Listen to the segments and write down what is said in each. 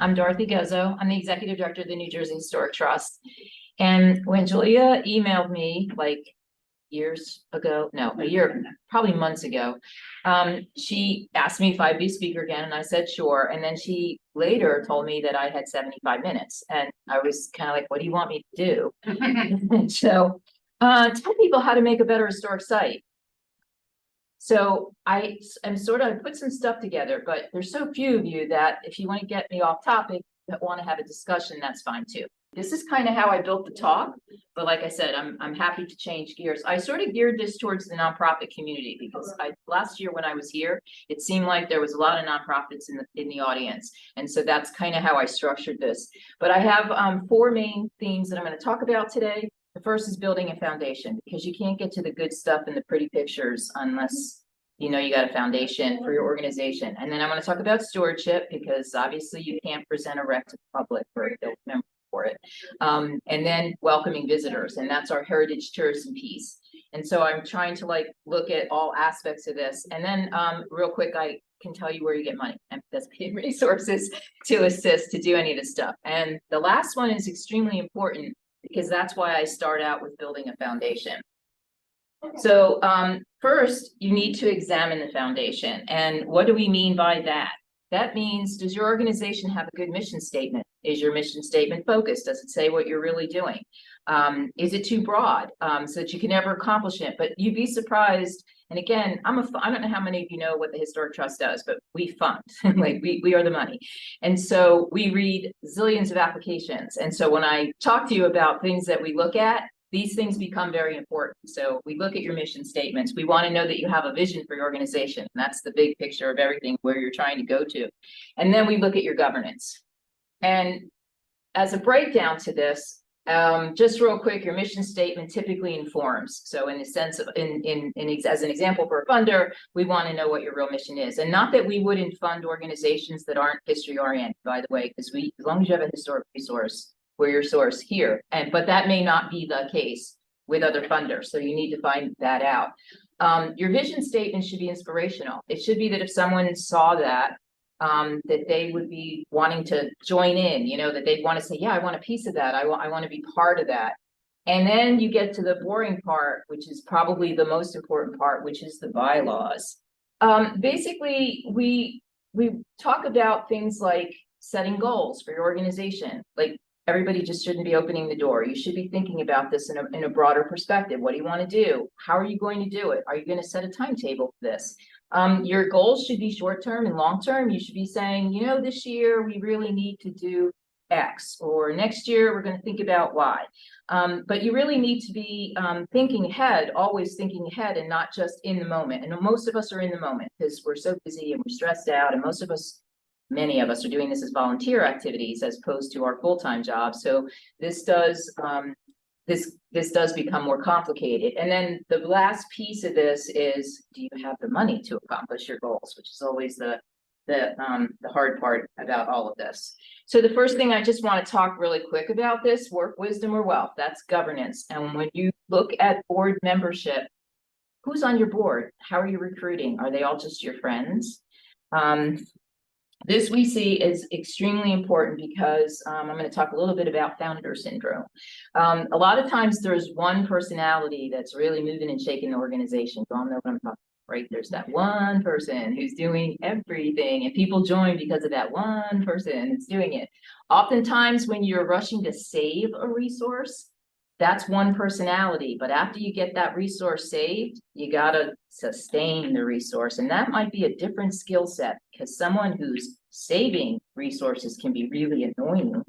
I'm Dorothy Guzzo. I'm the executive director of the New Jersey Historic Trust. And when Julia emailed me like years ago, no, a year, probably months ago, she asked me if I'd be a speaker again, and I said sure. And then she later told me that I had 75 minutes, and I was kind of like, "What do you want me to do?" And so, tell people how to make a better historic site. So I am sort of put some stuff together, but there's so few of you that if you want to get me off topic, that want to have a discussion, that's fine too. This is kind of how I built the talk, but like I said, I'm happy to change gears. I sort of geared this towards the nonprofit community because last year when I was here, it seemed like there was a lot of nonprofits in the audience, and so that's kind of how I structured this. But I have four main themes that I'm going to talk about today. The first is building a foundation, because you can't get to the good stuff and the pretty pictures unless you know you got a foundation for your organization. And then I want to talk about stewardship, because obviously you can't present a rec to the public or a member for it. And then welcoming visitors, and that's our heritage tourism piece. And so I'm trying to look at all aspects of this. And then real quick, I can tell you where you get money and that's paid resources to assist to do any of this stuff. And the last one is extremely important, because that's why I start out with building a foundation. So first, you need to examine the foundation. And what do we mean by that? That means, does your organization have a good mission statement? Is your mission statement focused? Does it say what you're really doing? Is it too broad so that you can never accomplish it? But you'd be surprised. And again, I don't know how many of you know what the Historic Trust does, but we fund, like we are the money. And so we read zillions of applications. And so when I talk to you about things that we look at, these things become very important. So we look at your mission statements. We want to know that you have a vision for your organization. And that's the big picture of everything, where you're trying to go to. And then we look at your governance. And as a breakdown to this, just real quick, your mission statement typically informs. So in the sense of, as an example for a funder, we want to know what your real mission is. And not that we wouldn't fund organizations that aren't history oriented, by the way, because as long as you have a historic resource, we're your source here. But that may not be the case with other funders. So you need to find that out. Your vision statement should be inspirational. It should be that if someone saw that, that they would be wanting to join in, that they'd want to say, yeah, I want a piece of that. I want to be part of that. And then you get to the boring part, which is probably the most important part, which is the bylaws. Basically, we talk about things like setting goals for your organization. Like, everybody just shouldn't be opening the door. You should be thinking about this in a broader perspective. What do you want to do? How are you going to do it? Are you going to set a timetable for this? Your goals should be short-term and long-term. You should be saying, this year we really need to do X, or next year we're going to think about Y. But you really need to be thinking ahead, always thinking ahead, and not just in the moment. And most of us are in the moment because we're so busy and we're stressed out, and many of us are doing this as volunteer activities as opposed to our full-time jobs. So this does this does become more complicated. And then the last piece of this is, do you have the money to accomplish your goals, which is always the hard part about all of this. So the first thing I just want to talk really quick about this, work, wisdom, or wealth, that's governance. And when you look at board membership, who's on your board? How are you recruiting? Are they all just your friends? This we see is extremely important because I'm going to talk a little bit about founder syndrome. A lot of times there's one personality that's really moving and shaking the organization. You all know what I'm talking about, right? There's that one person who's doing everything, and people join because of that one person that's doing it. Oftentimes when you're rushing to save a resource, that's one personality, but after you get that resource saved, you gotta sustain the resource. And that might be a different skill set, because someone who's saving resources can be really annoying.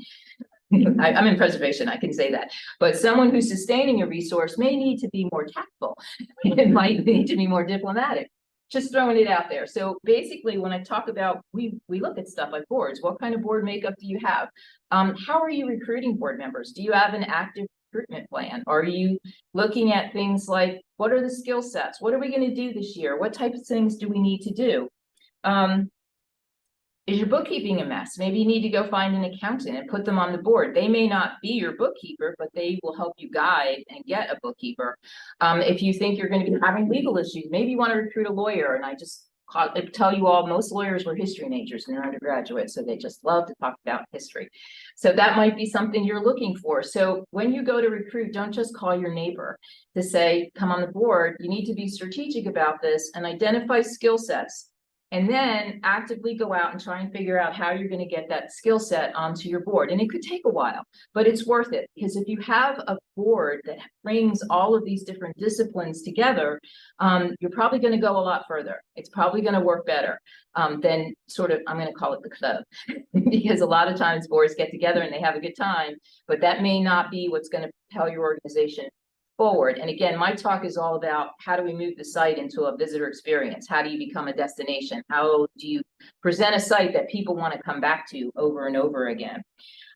I'm in preservation, I can say that. But someone who's sustaining a resource may need to be more tactful. It might need to be more diplomatic. Just throwing it out there. So basically, when I talk about, we look at stuff like boards. What kind of board makeup do you have? How are you recruiting board members? Do you have an active recruitment plan? Are you looking at things like, what are the skill sets? What are we going to do this year? What type of things do we need to do? Is your bookkeeping a mess? Maybe you need to go find an accountant and put them on the board. They may not be your bookkeeper, but they will help you guide and get a bookkeeper. If you think you're going to be having legal issues, maybe you want to recruit a lawyer. And I just I tell you all, most lawyers were history majors in their undergraduate, so they just love to talk about history. So that might be something you're looking for. So when you go to recruit, don't just call your neighbor to say, come on the board. You need to be strategic about this and identify skill sets. And then actively go out and try and figure out how you're going to get that skill set onto your board. And it could take a while, but it's worth it, because if you have a board that brings all of these different disciplines together, you're probably going to go a lot further. It's probably going to work better than sort of, I'm going to call it the club, because a lot of times boards get together and they have a good time, but that may not be what's going to propel your organization forward. And again, my talk is all about how do we move the site into a visitor experience? How do you become a destination? How do you present a site that people want to come back to over and over again?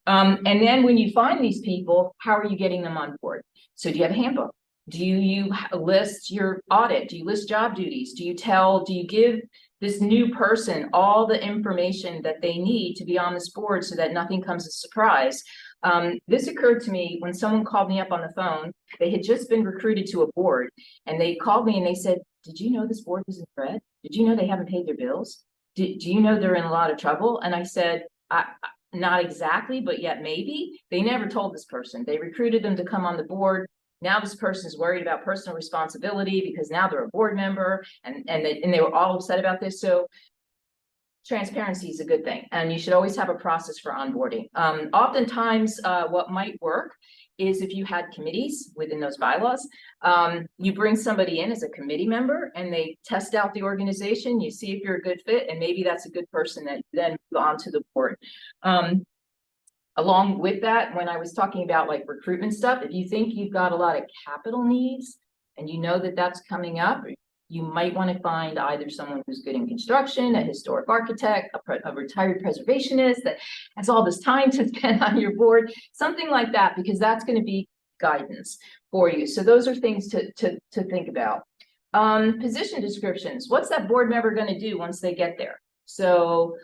And then when you find these people, how are you getting them on board? So do you have a handbook? Do you list your audit? Do you list job duties? Do you give this new person all the information that they need to be on this board so that nothing comes as a surprise? This occurred to me when someone called me up on the phone. They had just been recruited to a board, and they called me and they said, did you know this board was in red? Did you know they haven't paid their bills? Do you know they're in a lot of trouble? And I said, not exactly, but yet maybe. They never told this person. They recruited them to come on the board. Now this person is worried about personal responsibility because now they're a board member, and they were all upset about this. So transparency is a good thing, and you should always have a process for onboarding. Oftentimes, what might work is if you had committees within those bylaws, you bring somebody in as a committee member and they test out the organization, you see if you're a good fit, and maybe that's a good person that you then move on to the board. Along with that, when I was talking about like recruitment stuff, if you think you've got a lot of capital needs and you know that that's coming up, you might want to find either someone who's good in construction, a historic architect, a retired preservationist that has all this time to spend on your board, something like that, because that's going to be guidance for you. So those are things to think about. Position descriptions. What's that board member going to do once they get there? So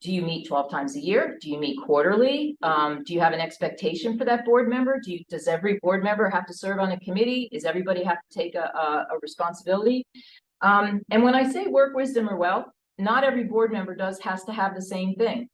do you meet 12 times a year? Do you meet quarterly? Do you have an expectation for that board member? Does every board member have to serve on a committee? Does everybody have to take a responsibility? And when I say work, wisdom, or wealth, not every board member has to have the same thing.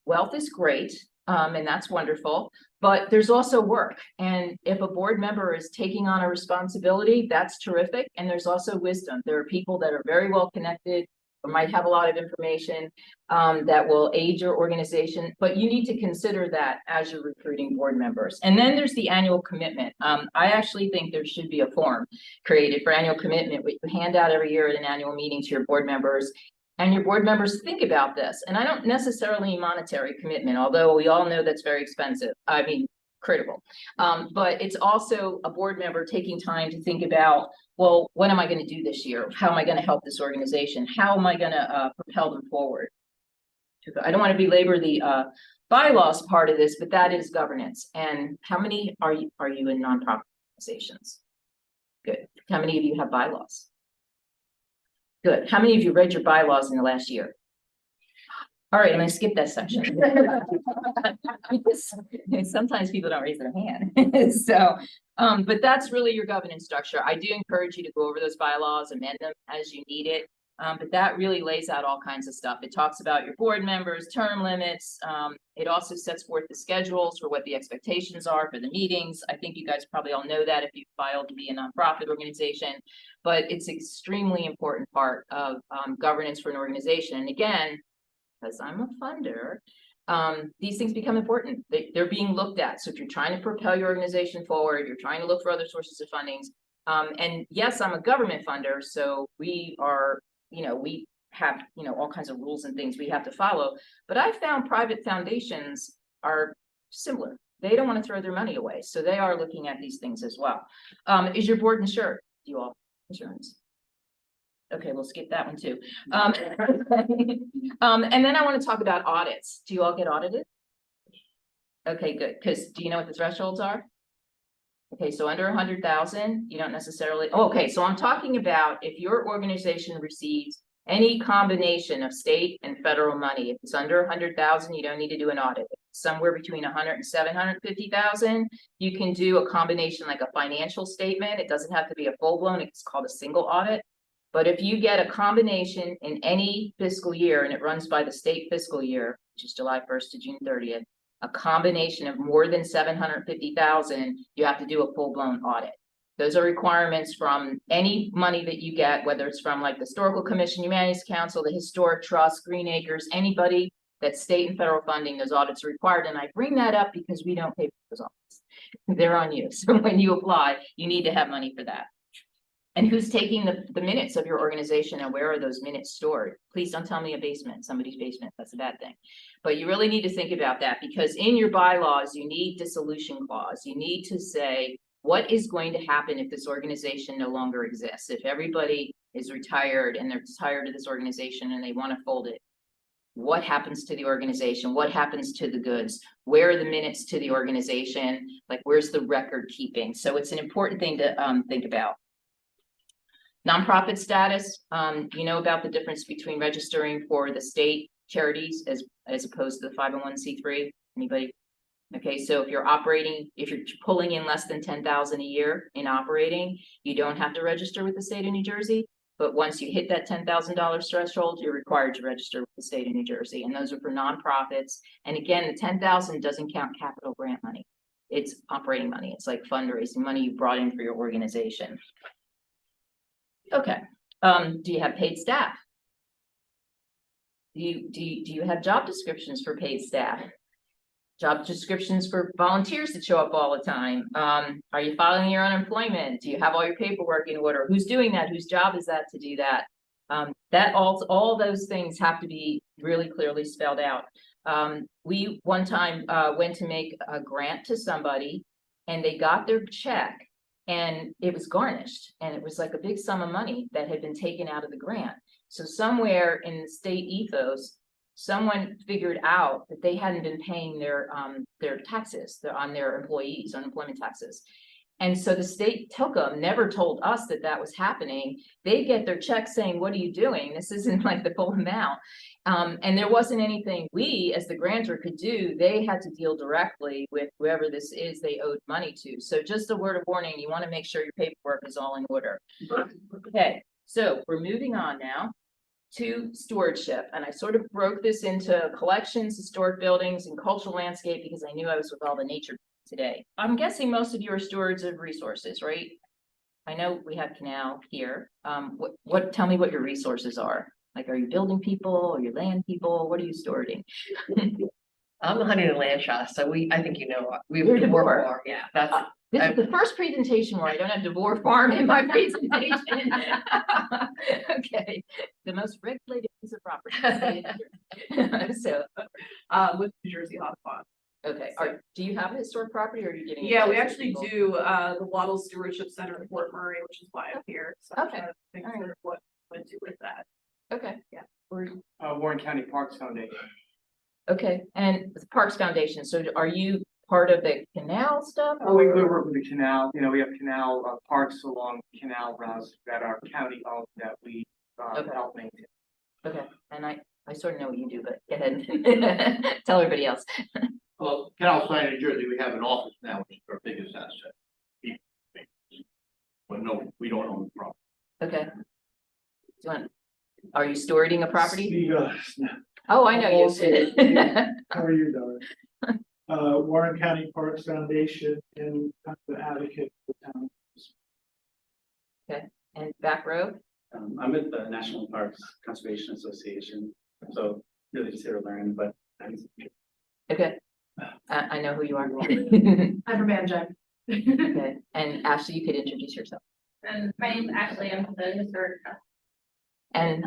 Wealth is great, and that's wonderful, but there's also work. And if a board member is taking on a responsibility, that's terrific. And there's also wisdom. There are people that are very well connected, or might have a lot of information that will aid your organization, but you need to consider that as you're recruiting board members. And then there's the annual commitment. I actually think there should be a form created for annual commitment, which you hand out every year at an annual meeting to your board members. And your board members think about this. And I don't necessarily mean monetary commitment, although we all know that's very expensive. I mean, critical. But it's also a board member taking time to think about, well, what am I going to do this year? How am I going to help this organization? How am I going to propel them forward? I don't want to belabor the bylaws part of this, but that is governance. And how many are you in nonprofit organizations? Good. How many of you have bylaws? Good. How many of you read your bylaws in the last year? All right, I'm going to skip that section. Because sometimes people don't raise their hand. So, but that's really your governance structure. I do encourage you to go over those bylaws, amend them as you need it. But that really lays out all kinds of stuff. It talks about your board members, term limits. It also sets forth the schedules for what the expectations are for the meetings. I think you guys probably all know that if you filed to be a nonprofit organization, but it's an extremely important part of governance for an organization. And again, because I'm a funder, these things become important. They're being looked at. So if you're trying to propel your organization forward, you're trying to look for other sources of fundings. And yes, I'm a government funder, so we are, we have, all kinds of rules and things we have to follow. But I found private foundations are similar. They don't want to throw their money away. So they are looking at these things as well. Is your board insured? Do you all have insurance? Okay, we'll skip that one too. And then I want to talk about audits. Do you all get audited? Okay, good. Because do you know what the thresholds are? Okay, so under 100,000, you don't necessarily. Oh, okay, so I'm talking about if your organization receives any combination of state and federal money. If it's under 100,000, you don't need to do an audit. Somewhere between 100 and 750,000, you can do a combination like a financial statement. It doesn't have to be a full blown. It's called a single audit. But if you get a combination in any fiscal year, and it runs by the state fiscal year, which is July 1st to June 30th, a combination of more than 750,000, you have to do a full-blown audit. Those are requirements from any money that you get, whether it's from like the Historical Commission, Humanities Council, the Historic Trust, Green Acres, anybody that's state and federal funding, those audits are required. And I bring that up because we don't pay for those audits. They're on you. So when you apply, you need to have money for that. And who's taking the minutes of your organization, and where are those minutes stored? Please don't tell me a basement, somebody's basement, that's a bad thing. But you really need to think about that, because in your bylaws, you need dissolution clause. You need to say, what is going to happen if this organization no longer exists? If everybody is retired and they're tired of this organization and they want to fold it, what happens to the organization? What happens to the goods? Where are the minutes to the organization? Like, where's the record keeping? So it's an important thing to think about. Nonprofit status, you know about the difference between registering for the state charities as opposed to the 501c3? Anybody? Okay, so if you're operating, if you're pulling in less than 10,000 a year in operating, you don't have to register with the state of New Jersey. But once you hit that $10,000 threshold, you're required to register with the state of New Jersey. And those are for nonprofits. And again, the 10,000 doesn't count capital grant money. It's operating money. It's like fundraising money you brought in for your organization. Okay. Do you have paid staff? Do you have job descriptions for paid staff? Job descriptions for volunteers that show up all the time? Are you filing your unemployment? Do you have all your paperwork in order? Who's doing that? Whose job is that to do that? That all those things have to be really clearly spelled out. We one time went to make a grant to somebody, and they got their check and it was garnished, and it was like a big sum of money that had been taken out of the grant. So somewhere in the state ethos, someone figured out that they hadn't been paying their taxes on their employees, unemployment taxes. And so the state took them, never told us that that was happening. They get their check saying, what are you doing? This isn't like the full amount. And there wasn't anything we as the grantor could do. They had to deal directly with whoever this is they owed money to. So just a word of warning, you want to make sure your paperwork is all in order. Okay, so we're moving on now to stewardship. And I sort of broke this into collections, historic buildings, and cultural landscape because I knew I was with all the nature today. I'm guessing most of you are stewards of resources, right? I know we have canal here. Tell me what your resources are. Like, are you building people? Are you land people? What are you stewarding? I'm the Honey and Land Trust, so I think you know You're DeVore. Farm. Yeah, that's this is the first presentation where I don't have DeVore Farm in my presentation. Okay, the most regulated piece of property. So, with New Jersey Hot Pot. Okay, do you have a historic property, or are you getting? Yeah, we actually do the Waddle Stewardship Center in Fort Murray, which is why I'm here. So Okay, things are what to do with that. Okay, Yeah. Warren County Parks Foundation. Okay, and the Parks Foundation. So, are you part of the canal stuff? Oh, we work with the canal. You know, we have canal parks along canal routes that are county owned that we help maintain. Okay, and I sort of know what you do, but go ahead and tell everybody else. Well, Canal Side, New Jersey, we have an office now, which is our biggest asset. But no, we don't own the property. Okay. Are you stewarding a property? No. Oh, I know you. How are you, Dorothy? Warren County Parks Foundation and the advocate for the town. Okay, and back row? I'm with the National Parks Conservation Association, so really just here to learn, but Okay, I know who you are. I'm from Manjack. Okay, and Ashley, you could introduce yourself. And my name's Ashley, I'm the historic trust. And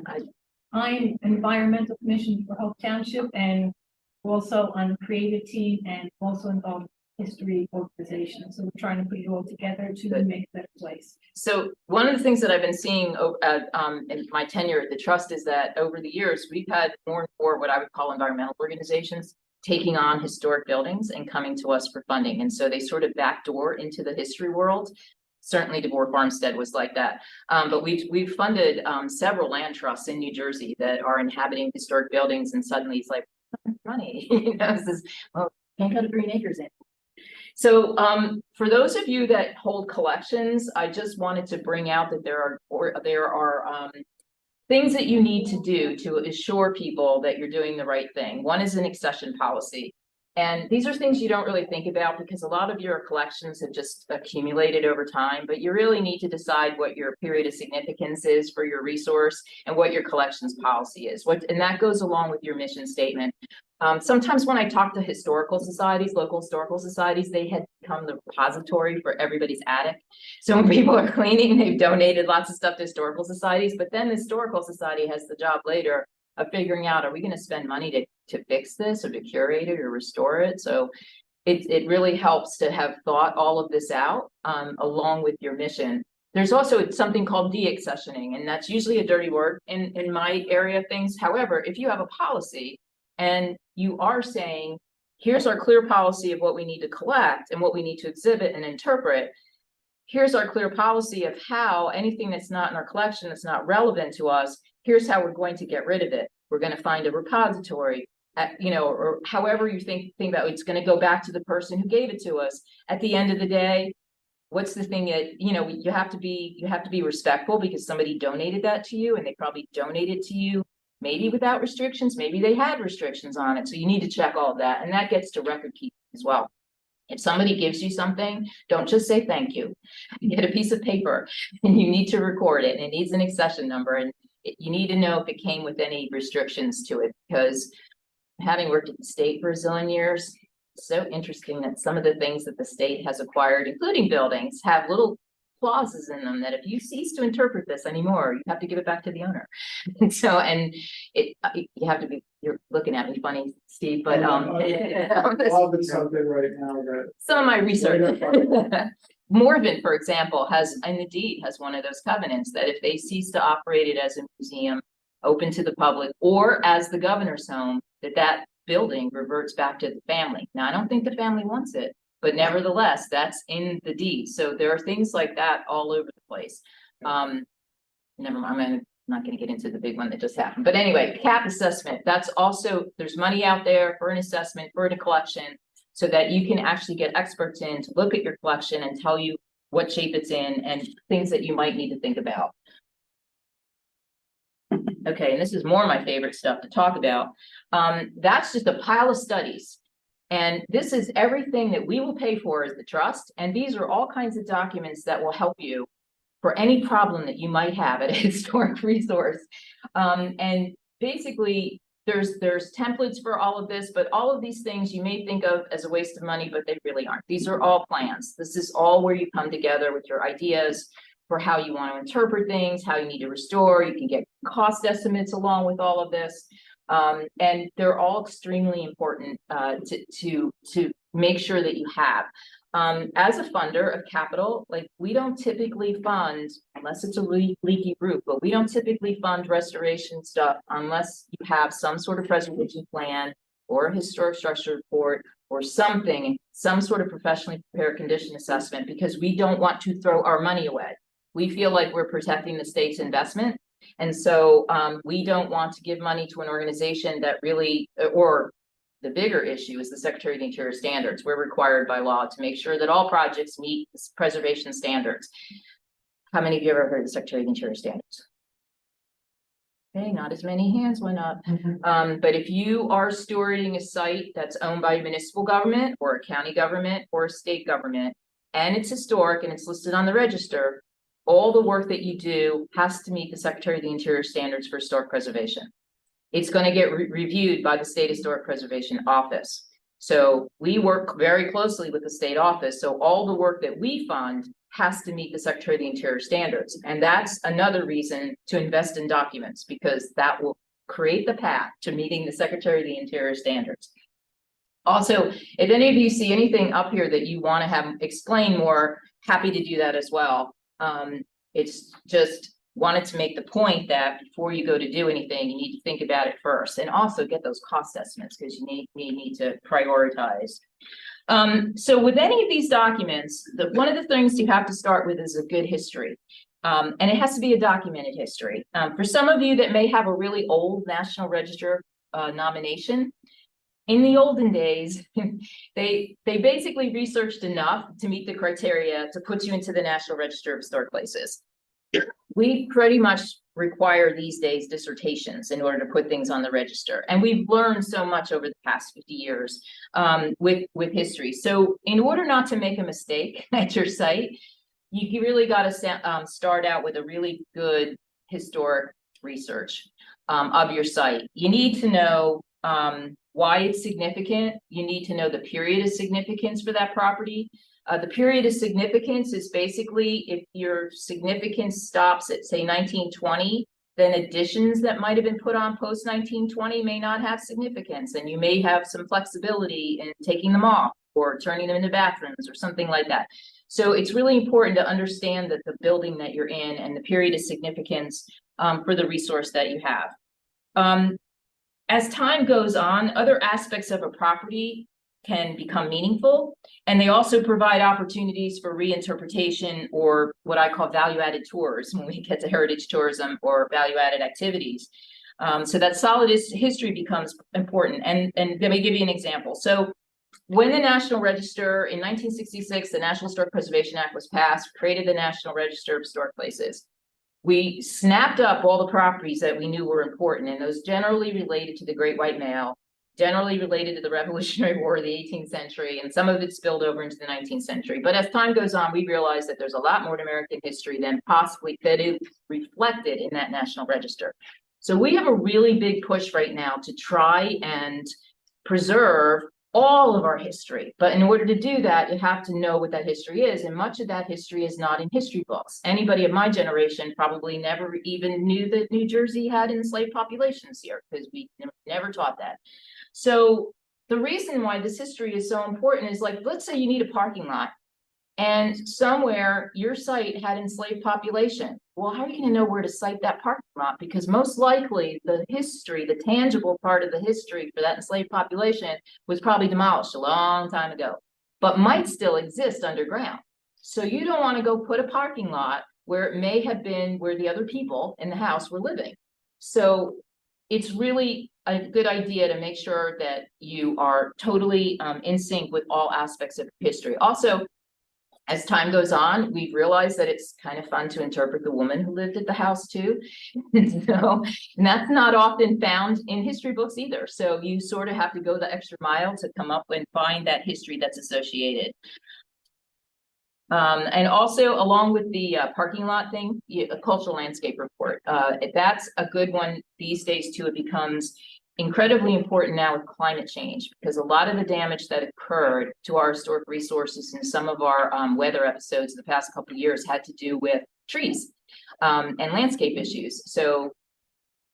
I'm environmental commission for Hope Township and also on the creative team and also involved in history organization. So we're trying to put it all together to make a better place. So one of the things that I've been seeing in my tenure at the trust is that over the years, we've had more and more what I would call environmental organizations taking on historic buildings and coming to us for funding. And so they sort of backdoor into the history world. Certainly DeVore Farmstead was like that. But we've funded several land trusts in New Jersey that are inhabiting historic buildings, and suddenly it's like money, you know, this is, well, can't go to Green Acres in. So, for those of you that hold collections, I just wanted to bring out that there are things that you need to do to assure people that you're doing the right thing. One is an accession policy. And these are things you don't really think about because a lot of your collections have just accumulated over time, but you really need to decide what your period of significance is for your resource and what your collections policy is. And that goes along with your mission statement. Sometimes when I talk to historical societies, local historical societies, they had become the repository for everybody's attic. So when people are cleaning, they've donated lots of stuff to historical societies, but then the historical society has the job later of figuring out, are we going to spend money to fix this or to curate it or restore it? So it really helps to have thought all of this out along with your mission. There's also something called de-accessioning, and that's usually a dirty word in my area of things. However, if you have a policy and you are saying, here's our clear policy of what we need to collect and what we need to exhibit and interpret, here's our clear policy of how anything that's not in our collection, that's not relevant to us, here's how we're going to get rid of it. We're going to find a repository, or however you think about it, it's going to go back to the person who gave it to us. At the end of the day, what's the thing that, you have to be respectful because somebody donated that to you and they probably donated to you maybe without restrictions, maybe they had restrictions on it. So you need to check all of that. And that gets to record keeping as well. If somebody gives you something, don't just say thank you. Get a piece of paper and you need to record it, and it needs an accession number, and you need to know if it came with any restrictions to it, because having worked at the state for a zillion years, it's so interesting that some of the things that the state has acquired, including buildings, have little clauses in them that if you cease to interpret this anymore, you have to give it back to the owner. And so, you have to be, you're looking at me funny, Steve, but It's something right now that. some of my research. Morven, for example, has, in the deed, has one of those covenants that if they cease to operate it as a museum open to the public or as the governor's home, that building reverts back to the family. Now, I don't think the family wants it, but nevertheless, that's in the deed. So there are things like that all over the place. Never mind, I'm not going to get into the big one that just happened. But anyway, cap assessment, that's also, there's money out there for an assessment, for a collection, so that you can actually get experts in to look at your collection and tell you what shape it's in and things that you might need to think about. Okay, and this is more of my favorite stuff to talk about. That's just a pile of studies. And this is everything that we will pay for as the trust. And these are all kinds of documents that will help you for any problem that you might have at a historic resource. And basically, there's templates for all of this, but all of these things you may think of as a waste of money, but they really aren't. These are all plans. This is all where you come together with your ideas for how you want to interpret things, how you need to restore. You can get cost estimates along with all of this. And they're all extremely important to make sure that you have. As a funder of capital, like we don't typically fund, unless it's a leaky roof, but we don't typically fund restoration stuff unless you have some sort of preservation plan or a historic structure report or something, some sort of professionally prepared condition assessment, because we don't want to throw our money away. We feel like we're protecting the state's investment. And so we don't want to give money to an organization that really, or the bigger issue is the Secretary of the Interior standards. We're required by law to make sure that all projects meet preservation standards. How many of you ever heard of the Secretary of the Interior standards? Okay, not as many hands went up. But if you are stewarding a site that's owned by a municipal government or a county government or a state government, and it's historic and it's listed on the register, all the work that you do has to meet the Secretary of the Interior standards for historic preservation. It's going to get reviewed by the State Historic Preservation Office. So we work very closely with the state office. So all the work that we fund has to meet the Secretary of the Interior standards. And that's another reason to invest in documents, because that will create the path to meeting the Secretary of the Interior standards. Also, if any of you see anything up here that you want to have explained more, happy to do that as well. It's just wanted to make the point that before you go to do anything, you need to think about it first, and also get those cost estimates, because you need to prioritize. So with any of these documents, one of the things you have to start with is a good history. And it has to be a documented history. For some of you that may have a really old National Register nomination, in the olden days, they basically researched enough to meet the criteria to put you into the National Register of Historic Places. We pretty much require these days dissertations in order to put things on the register. And we've learned so much over the past 50 years with history. So in order not to make a mistake at your site, you really got to start out with a really good historic research of your site. You need to know why it's significant. You need to know the period of significance for that property. The period of significance is basically if your significance stops at, say, 1920, then additions that might have been put on post 1920 may not have significance, and you may have some flexibility in taking them off or turning them into bathrooms or something like that. So it's really important to understand that the building that you're in and the period of significance for the resource that you have. As time goes on, other aspects of a property can become meaningful, and they also provide opportunities for reinterpretation or what I call value-added tours when we get to heritage tourism or value-added activities. So that solid history becomes important. And let me give you an example. So when the National Register in 1966, the National Historic Preservation Act was passed, created the National Register of Historic Places. We snapped up all the properties that we knew were important, and those generally related to the Great White Male, generally related to the Revolutionary War of the 18th century, and some of it spilled over into the 19th century. But as time goes on, we realize that there's a lot more to American history than possibly that is reflected in that National Register. So we have a really big push right now to try and preserve all of our history. But in order to do that, you have to know what that history is. And much of that history is not in history books. Anybody of my generation probably never even knew that New Jersey had enslaved populations here, because we never taught that. So the reason why this history is so important is, like, let's say you need a parking lot and somewhere your site had enslaved population. Well, how are you going to know where to cite that parking lot? Because most likely the history, the tangible part of the history for that enslaved population was probably demolished a long time ago, but might still exist underground. So you don't want to go put a parking lot where it may have been where the other people in the house were living. So it's really a good idea to make sure that you are totally in sync with all aspects of history. Also, as time goes on, we've realized that it's kind of fun to interpret the woman who lived at the house too. And that's not often found in history books either. So you sort of have to go the extra mile to come up and find that history that's associated. And also, along with the parking lot thing, a cultural landscape report. That's a good one these days too. It becomes incredibly important now with climate change, because a lot of the damage that occurred to our historic resources in some of our weather episodes the past couple of years had to do with trees and landscape issues. So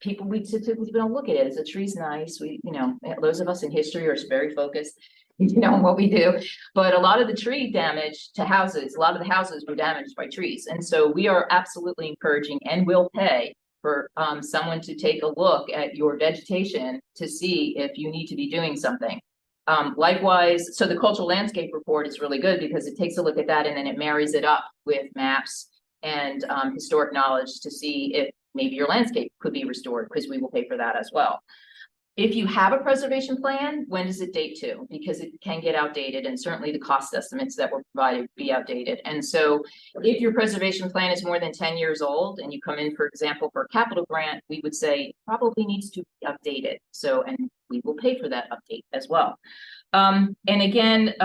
people, we typically don't look at it as a tree's nice. We, you know, those of us in history are very focused, you know, on what we do. But a lot of the tree damage to houses, a lot of the houses were damaged by trees. And so we are absolutely encouraging and will pay for someone to take a look at your vegetation to see if you need to be doing something. Likewise, so the cultural landscape report is really good because it takes a look at that and then it marries it up with maps and historic knowledge to see if maybe your landscape could be restored, because we will pay for that as well. If you have a preservation plan, when does it date to? Because it can get outdated, and certainly the cost estimates that were provided be outdated. And so if your preservation plan is more than 10 years old and you come in, for example, for a capital grant, we would say it probably needs to be updated. So, and we will pay for that update as well. And again,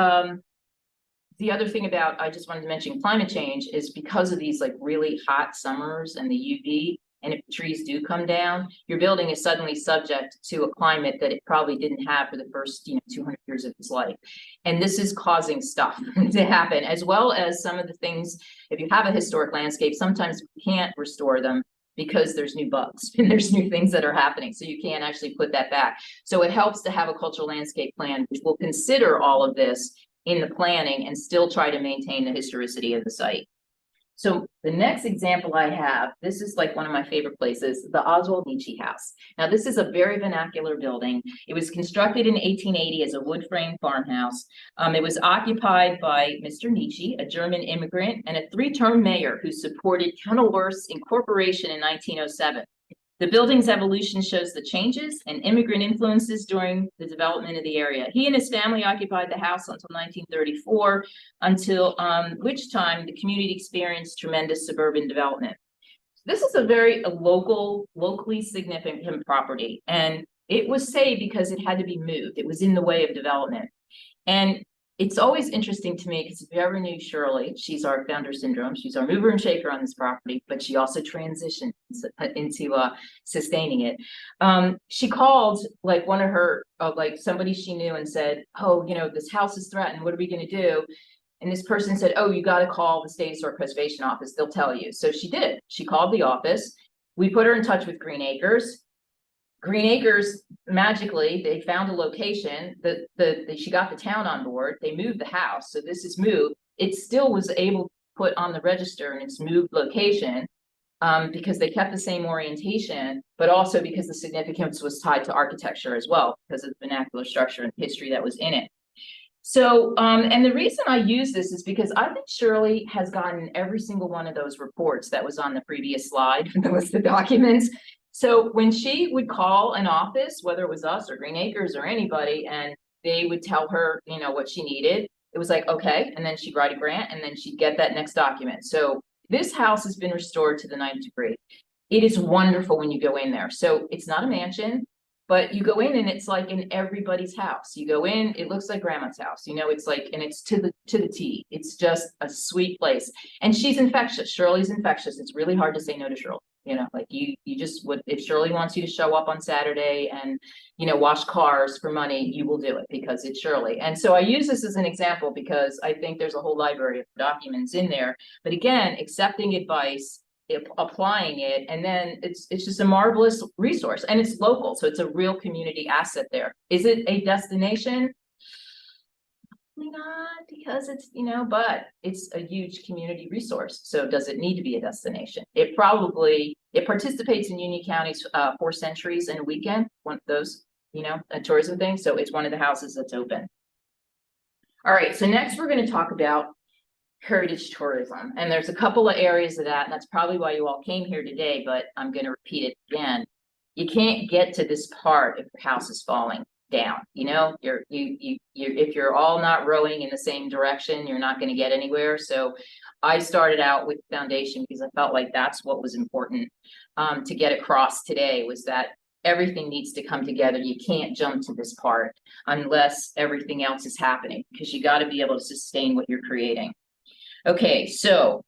the other thing about, I just wanted to mention climate change is because of these like really hot summers and the UV, and if trees do come down, your building is suddenly subject to a climate that it probably didn't have for the first 200 years of its life. And this is causing stuff to happen, as well as some of the things, if you have a historic landscape, sometimes you can't restore them because there's new bugs and there's new things that are happening. So you can't actually put that back. So it helps to have a cultural landscape plan, which will consider all of this in the planning and still try to maintain the historicity of the site. So the next example I have, this is like one of my favorite places, the Oswald Nietzsche House. Now, this is a very vernacular building. It was constructed in 1880 as a wood frame farmhouse. It was occupied by Mr. Nietzsche, a German immigrant, and a three-term mayor who supported Kenilworth's incorporation in 1907. The building's evolution shows the changes and immigrant influences during the development of the area. He and his family occupied the house until 1934, until which time the community experienced tremendous suburban development. This is a very locally significant property, and it was saved because it had to be moved. It was in the way of development. And it's always interesting to me, because if you ever knew Shirley, she's our founder syndrome. She's our mover and shaker on this property, but she also transitioned into sustaining it. She called like one of her, like somebody she knew and said, oh, you know, this house is threatened. What are we going to do? And this person said, oh, you got to call the State Historic Preservation Office. They'll tell you. So she did. She called the office. We put her in touch with Green Acres. Green Acres, magically, they found a location that she got the town on board. They moved the house. So this is moved. It still was able to put on the register in its moved location because they kept the same orientation, but also because the significance was tied to architecture as well, because of the vernacular structure and history that was in it. So, and the reason I use this is because I think Shirley has gotten every single one of those reports that was on the previous slide, that was the documents. So when she would call an office, whether it was us or Green Acres or anybody, and they would tell her, you know, what she needed, it was like, okay. And then she'd write a grant and then she'd get that next document. So this house has been restored to the 9th degree. It is wonderful when you go in there. So it's not a mansion, but you go in and it's like in everybody's house. You go in, it looks like grandma's house, you know, it's like, and it's to the T. It's just a sweet place. And she's infectious. Shirley's infectious. It's really hard to say no to Shirley. You know, like you just would, if Shirley wants you to show up on Saturday and, you know, wash cars for money, you will do it because it's Shirley. And so I use this as an example because I think there's a whole library of documents in there. But again, accepting advice, applying it, and then it's just a marvelous resource, and it's local. So it's a real community asset there. Is it a destination? Not because it's, you know, but it's a huge community resource. So does it need to be a destination? It participates in Union County's 4 centuries in a weekend, one of those, you know, a tourism thing. So it's one of the houses that's open. All right, so next we're going to talk about heritage tourism. And there's a couple of areas of that, and that's probably why you all came here today, but I'm going to repeat it again. You can't get to this part if your house is falling down. You know, if you're all not rowing in the same direction, you're not going to get anywhere. So I started out with foundation because I felt like that's what was important to get across today, was that everything needs to come together. You can't jump to this part unless everything else is happening, because you got to be able to sustain what you're creating. Okay, so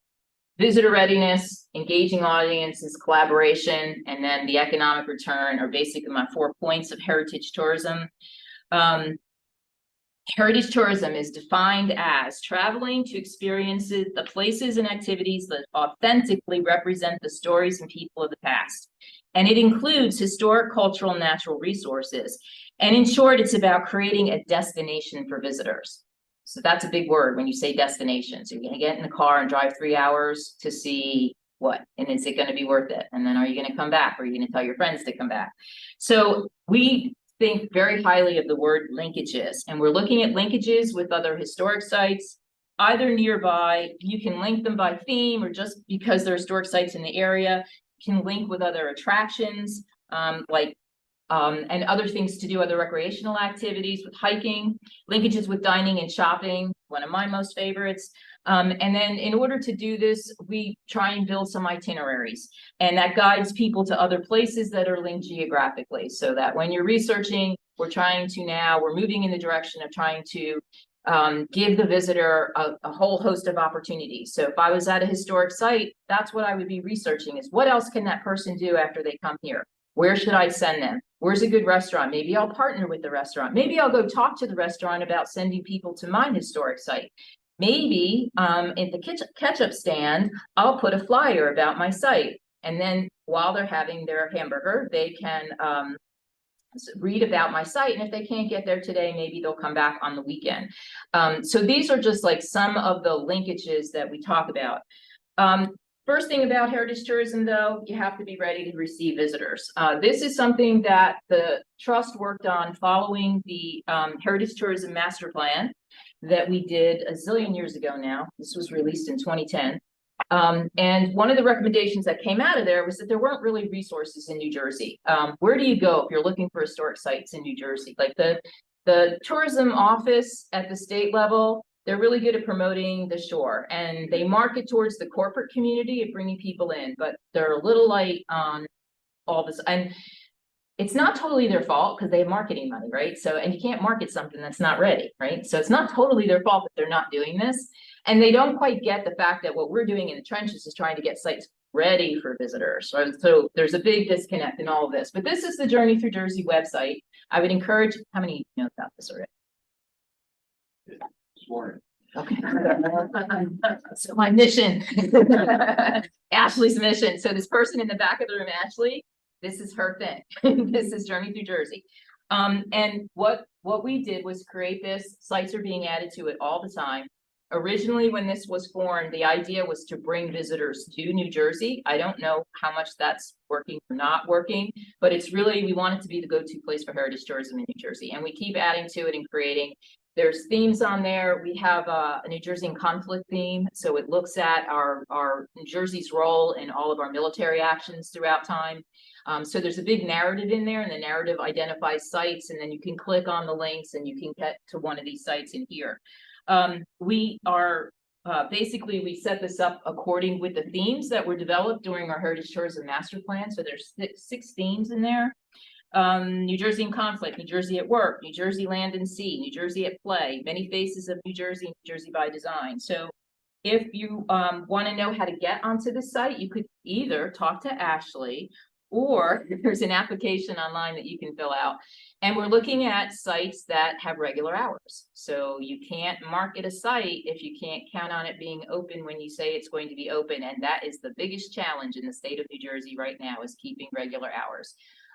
visitor readiness, engaging audiences, collaboration, and then the economic return are basically my 4 points of heritage tourism. Heritage tourism is defined as traveling to experience the places and activities that authentically represent the stories and people of the past. And it includes historic, cultural, and natural resources. And in short, it's about creating a destination for visitors. So that's a big word when you say destination. So you're going to get in the car and drive 3 hours to see what? And is it going to be worth it? And then are you going to come back? Or are you going to tell your friends to come back? So we think very highly of the word linkages, and we're looking at linkages with other historic sites, either nearby. You can link them by theme or just because they're historic sites in the area. You can link with other attractions, and other things to do, other recreational activities with hiking, linkages with dining and shopping, one of my most favorites. And then in order to do this, we try and build some itineraries, and that guides people to other places that are linked geographically, so that when you're researching, we're moving in the direction of trying to give the visitor a whole host of opportunities. So if I was at a historic site, that's what I would be researching, is what else can that person do after they come here? Where should I send them? Where's a good restaurant? Maybe I'll partner with the restaurant. Maybe I'll go talk to the restaurant about sending people to my historic site. Maybe at the ketchup stand, I'll put a flyer about my site. And then while they're having their hamburger, they can read about my site. And if they can't get there today, maybe they'll come back on the weekend. So these are just like some of the linkages that we talk about. First thing about heritage tourism, though, you have to be ready to receive visitors. This is something that the Trust worked on following the Heritage Tourism Master Plan that we did a zillion years ago now. This was released in 2010. And one of the recommendations that came out of there was that there weren't really resources in New Jersey. Where do you go if you're looking for historic sites in New Jersey? Like the tourism office at the state level, they're really good at promoting the shore, and they market towards the corporate community of bringing people in, but they're a little light on all this. And it's not totally their fault because they have marketing money, right? So, and you can't market something that's not ready, right? So it's not totally their fault that they're not doing this. And they don't quite get the fact that what we're doing in the trenches is trying to get sites ready for visitors. Right? So there's a big disconnect in all of this. But this is the Journey Through Jersey website. I would encourage, how many know about this already? This morning. Okay. So my mission, Ashley's mission. So this person in the back of the room, Ashley, this is her thing. This is Journey Through Jersey. And what we did was create this. Sites are being added to it all the time. Originally, when this was formed, the idea was to bring visitors to New Jersey. I don't know how much that's working or not working, but it's really, we want it to be the go-to place for heritage tourism in New Jersey. And we keep adding to it and creating. There's themes on there. We have a New Jersey in conflict theme. So it looks at our New Jersey's role in all of our military actions throughout time. So there's a big narrative in there, and the narrative identifies sites, and then you can click on the links and you can get to one of these sites in here. We are basically, we set this up according with the themes that were developed during our Heritage Tourism Master Plan. So there's six themes in there. New Jersey in conflict, New Jersey at work, New Jersey land and sea, New Jersey at play, many faces of New Jersey, New Jersey by design. So if you want to know how to get onto the site, you could either talk to Ashley, or there's an application online that you can fill out. And we're looking at sites that have regular hours. So you can't market a site if you can't count on it being open when you say it's going to be open. And that is the biggest challenge in the state of New Jersey right now, is keeping regular hours.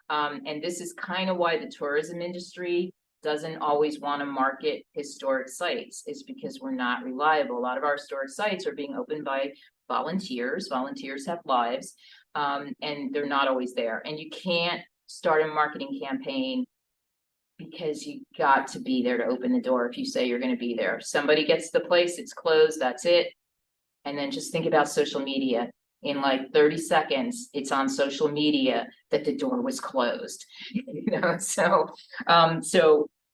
And this is kind of why the tourism industry doesn't always want to market historic sites, is because we're not reliable. A lot of our historic sites are being opened by volunteers. Volunteers have lives, and they're not always there. And you can't start a marketing campaign because you got to be there to open the door. If you say you're going to be there, somebody gets the place, it's closed, that's it. And then just think about social media. In like 30 seconds, it's on social media that the door was closed. You know, so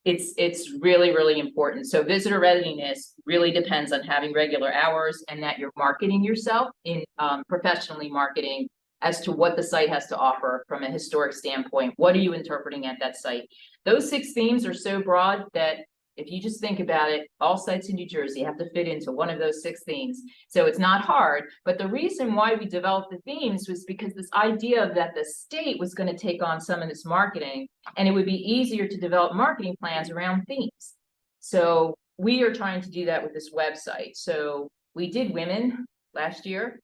it's really, really important. So visitor readiness really depends on having regular hours, and that you're marketing yourself in professionally marketing as to what the site has to offer from a historic standpoint. What are you interpreting at that site? Those 6 themes are so broad that if you just think about it, all sites in New Jersey have to fit into one of those 6 themes. So it's not hard, but the reason why we developed the themes was because this idea that the state was going to take on some of this marketing, and it would be easier to develop marketing plans around themes. So we are trying to do that with this website. So we did women last year,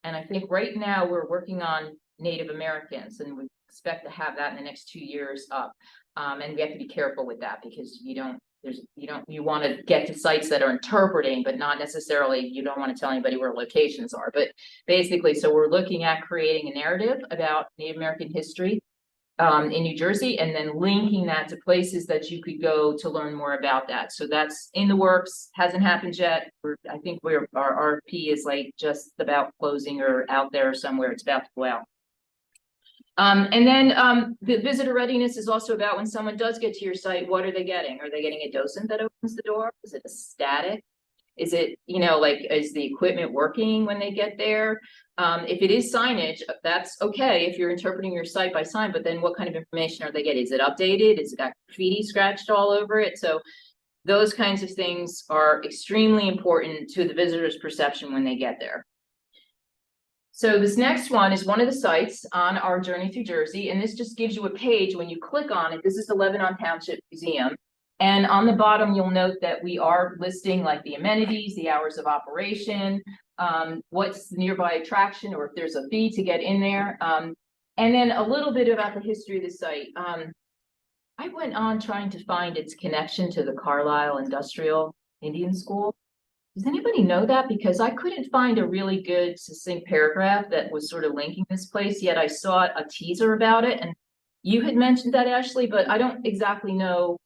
and I think right now we're working on Native Americans, and we expect to have that in the next 2 years up. And we have to be careful with that, because you want to get to sites that are interpreting, but not necessarily, you don't want to tell anybody where locations are. But basically, so we're looking at creating a narrative about Native American history in New Jersey, and then linking that to places that you could go to learn more about that. So that's in the works, hasn't happened yet. I think our RFP is like just about closing or out there somewhere. It's about to go out. And then the visitor readiness is also about when someone does get to your site, what are they getting? Are they getting a docent that opens the door? Is it a static? Is it, you know, like, is the equipment working when they get there? If it is signage, that's okay if you're interpreting your site by sign, but then what kind of information are they getting? Is it updated? Is it got graffiti scratched all over it? So those kinds of things are extremely important to the visitor's perception when they get there. So this next one is one of the sites on our Journey Through Jersey, and this just gives you a page when you click on it. This is the Lebanon Township Museum. And on the bottom, you'll note that we are listing like the amenities, the hours of operation, what's the nearby attraction, or if there's a fee to get in there. And then a little bit about the history of the site. I went on trying to find its connection to the Carlisle Industrial Indian School. Does anybody know that? Because I couldn't find a really good succinct paragraph that was sort of linking this place, yet I saw a teaser about it. And you had mentioned that, Ashley, but I don't exactly know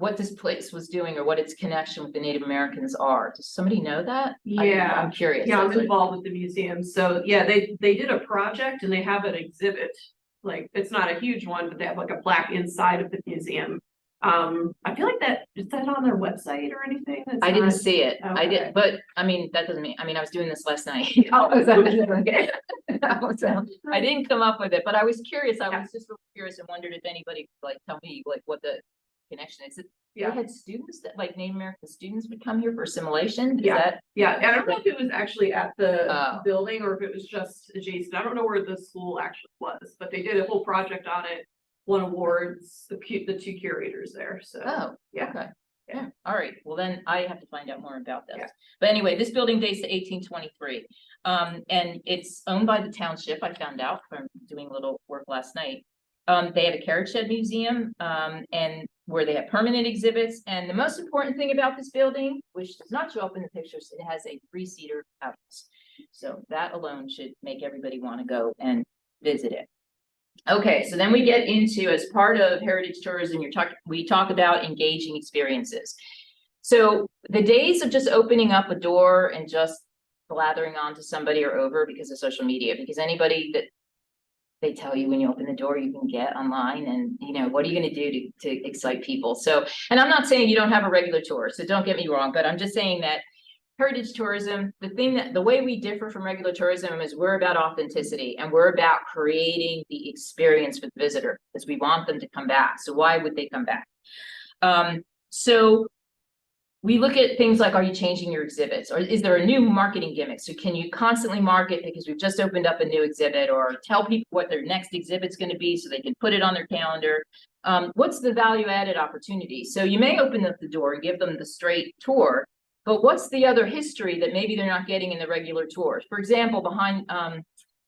what this place was doing or what its connection with the Native Americans are. Does somebody know that? Yeah. I'm curious. Yeah, I'm That's what- involved with the museum, so yeah, they did a project and they have an exhibit. Like, it's not a huge one, but they have like a plaque inside of the museum. I feel like is that on their website or anything? It's I didn't not- see it. I Okay. did, but I mean, that doesn't mean, I mean, I was doing this last night. So, I didn't come up with it, but I was curious. I was just really curious and wondered if anybody could like tell me like what the connection is. They Yeah. had students that like Native American students would come here for assimilation. Is Yeah. that? Yeah, and I don't know if it was actually at the Oh. building or if it was just adjacent. I don't know where the school actually was, but they did a whole project on it. Won awards, the two curators there, so. Oh, Yeah. okay. Yeah, all right. Well, then I have to find out more about this. Yeah. But anyway, this building dates to 1823. And it's owned by the township. I found out from doing a little work last night. They have a carriage shed museum, and where they have permanent exhibits. And the most important thing about this building, which does not show up in the pictures, it has a 3-seater house. So that alone should make everybody want to go and visit it. Okay, so then we get into, as part of heritage tourism, we talk about engaging experiences. So the days of just opening up a door and just blathering onto somebody are over because of social media, because anybody that they tell you when you open the door, you can get online and, you know, what are you going to do to excite people? So, and I'm not saying you don't have a regular tour, so don't get me wrong, but I'm just saying that heritage tourism, the way we differ from regular tourism is we're about authenticity and we're about creating the experience for the visitor because we want them to come back. So why would they come back? So we look at things like, are you changing your exhibits, or is there a new marketing gimmick? So can you constantly market because we've just opened up a new exhibit, or tell people what their next exhibit's going to be so they can put it on their calendar? What's the value added opportunity? So you may open up the door and give them the straight tour, but what's the other history that maybe they're not getting in the regular tours? For example, behind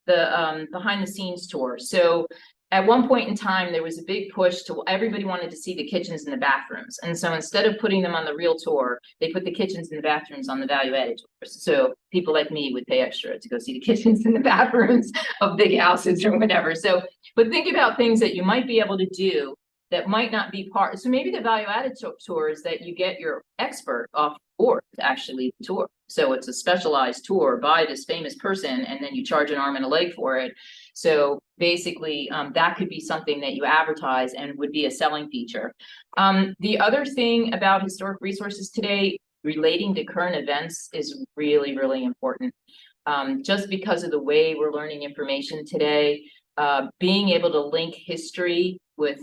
the scenes tour. So at one point in time, there was a big push to everybody wanted to see the kitchens and the bathrooms. And so instead of putting them on the real tour, they put the kitchens and the bathrooms on the value added tours. So people like me would pay extra to go see the kitchens and the bathrooms of big houses or whatever. So, but think about things that you might be able to do that might not be part. So maybe the value added tours that you get your expert off board to actually tour. So it's a specialized tour by this famous person, and then you charge an arm and a leg for it. So basically, that could be something that you advertise and would be a selling feature. The other thing about historic resources today, relating to current events, is really, really important. Just because of the way we're learning information today, being able to link history with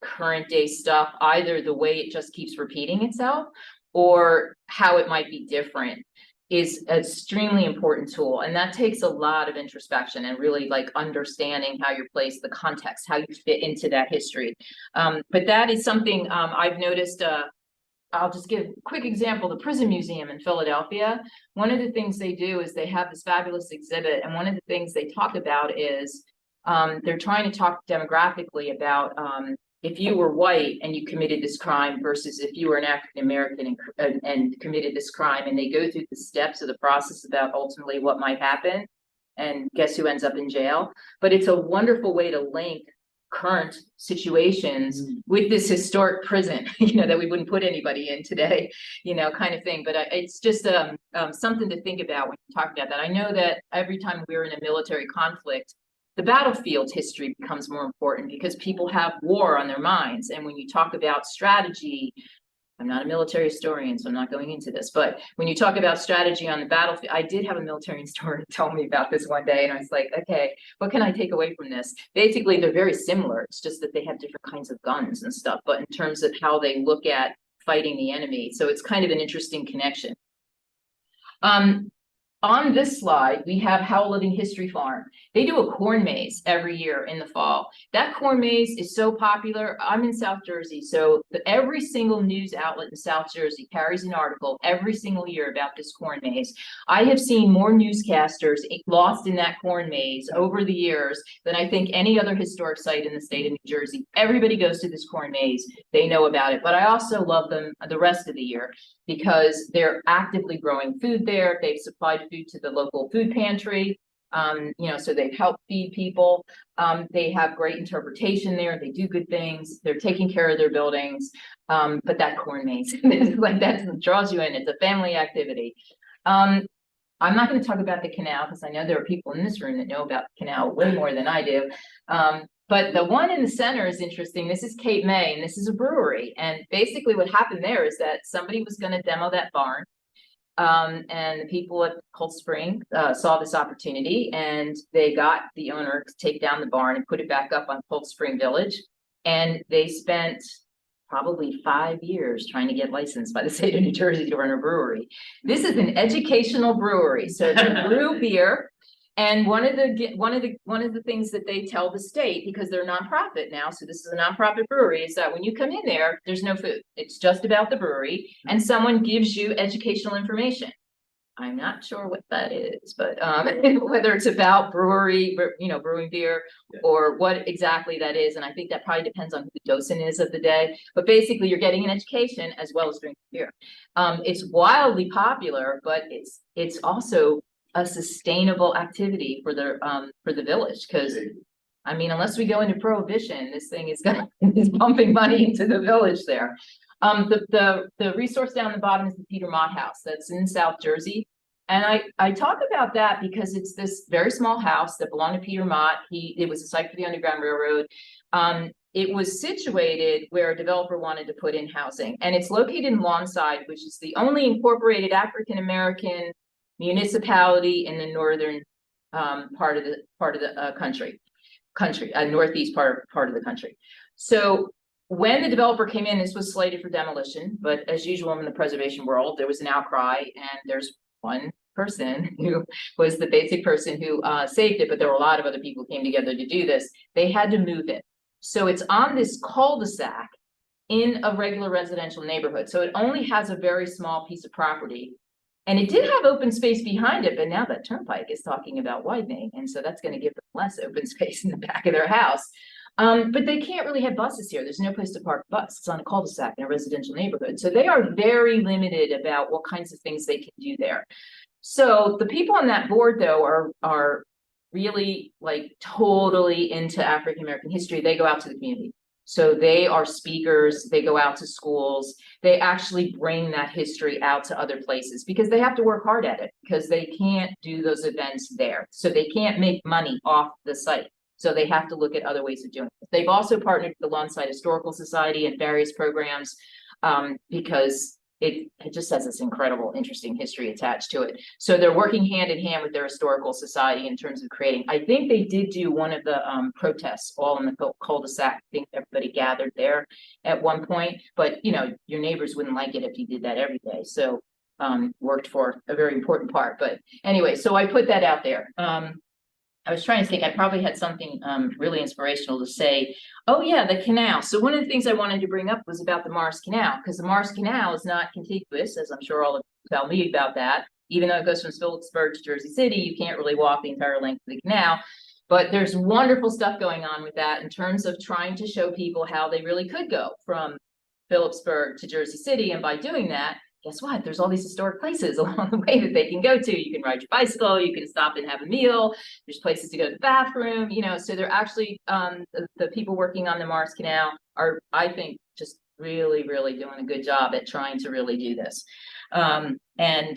current day stuff, either the way it just keeps repeating itself or how it might be different, is an extremely important tool. And that takes a lot of introspection and really like understanding how you're placed, the context, how you fit into that history. But that is something I've noticed. I'll just give a quick example. The Prison Museum in Philadelphia, one of the things they do is they have this fabulous exhibit. And one of the things they talk about is they're trying to talk demographically about if you were white and you committed this crime versus if you were an African American and committed this crime, and they go through the steps of the process about ultimately what might happen, and guess who ends up in jail. But it's a wonderful way to link current situations with this historic prison, you know, that we wouldn't put anybody in today, you know, kind of thing. But it's just something to think about when you talk about that. I know that every time we're in a military conflict, the battlefield history becomes more important because people have war on their minds. And when you talk about strategy, I'm not a military historian, so I'm not going into this, but when you talk about strategy on the battlefield, I did have a military historian tell me about this one day, and I was like, okay, what can I take away from this? Basically, they're very similar. It's just that they have different kinds of guns and stuff, but in terms of how they look at fighting the enemy. So it's kind of an interesting connection. On this slide, we have Howell Living History Farm. They do a corn maze every year in the fall. That corn maze is so popular. I'm in South Jersey, so every single news outlet in South Jersey carries an article every single year about this corn maze. I have seen more newscasters lost in that corn maze over the years than I think any other historic site in the state of New Jersey. Everybody goes to this corn maze. They know about it, but I also love them the rest of the year because they're actively growing food there. They've supplied food to the local food pantry. So they've helped feed people. They have great interpretation there. They do good things. They're taking care of their buildings. But that corn maze, like that draws you in. It's a family activity. I'm not going to talk about the canal because I know there are people in this room that know about the canal way more than I do. But the one in the center is interesting. This is Cape May, and this is a brewery. And basically what happened there is that somebody was going to demo that barn. And the people at Cold Spring saw this opportunity, and they got the owner to take down the barn and put it back up on Cold Spring Village. And they spent probably 5 years trying to get licensed by the state of New Jersey to run a brewery. This is an educational brewery, so they brew beer. And one of the things that they tell the state, because they're a nonprofit now, so this is a nonprofit brewery, is that when you come in there, there's no food. It's just about the brewery, and someone gives you educational information. I'm not sure what that is, but whether it's about brewery, brewing beer, or what exactly that is. And I think that probably depends on who the docent is of the day. But basically, you're getting an education as well as drinking beer. It's wildly popular, but it's also a sustainable activity for the village, because I mean, unless we go into prohibition, this thing is pumping money into the village there. The resource down the bottom is the Peter Mott House that's in South Jersey. And I talk about that because it's this very small house that belonged to Peter Mott. It was a site for the Underground Railroad. It was situated where a developer wanted to put in housing, and it's located in Lawnside, which is the only incorporated African-American municipality in the northern part of the country, northeast part of the country. So when the developer came in, this was slated for demolition, but as usual in the preservation world, there was an outcry, and there's one person who was the basic person who saved it, but there were a lot of other people who came together to do this. They had to move it. So it's on this cul-de-sac in a regular residential neighborhood. So it only has a very small piece of property. And it did have open space behind it, but now that turnpike is talking about widening. And so that's going to give them less open space in the back of their house. But they can't really have buses here. There's no place to park a bus. It's on a cul-de-sac in a residential neighborhood. So they are very limited about what kinds of things they can do there. So the people on that board, though, are really like totally into African-American history. They go out to the community. So they are speakers, they go out to schools, they actually bring that history out to other places because they have to work hard at it because they can't do those events there. So they can't make money off the site. So they have to look at other ways of doing it. They've also partnered with the Lawnside Historical Society and various programs because it just has this incredible, interesting history attached to it. So they're working hand in hand with their historical society in terms of creating. I think they did do one of the protests all in the cul-de-sac. I think everybody gathered there at one point, but your neighbors wouldn't like it if you did that every day. So worked for a very important part. But anyway, so I put that out there. I was trying to think, I probably had something really inspirational to say. Oh yeah, the canal. So one of the things I wanted to bring up was about the Morris Canal, because the Morris Canal is not contiguous, as I'm sure all of you tell me about that. Even though it goes from Phillipsburg to Jersey City, you can't really walk the entire length of the canal. But there's wonderful stuff going on with that in terms of trying to show people how they really could go from Phillipsburg to Jersey City. And by doing that, guess what? There's all these historic places along the way that they can go to. You can ride your bicycle, you can stop and have a meal. There's places to go to the bathroom, so they're actually, the people working on the Morris Canal are, I think, just really, really doing a good job at trying to really do this. And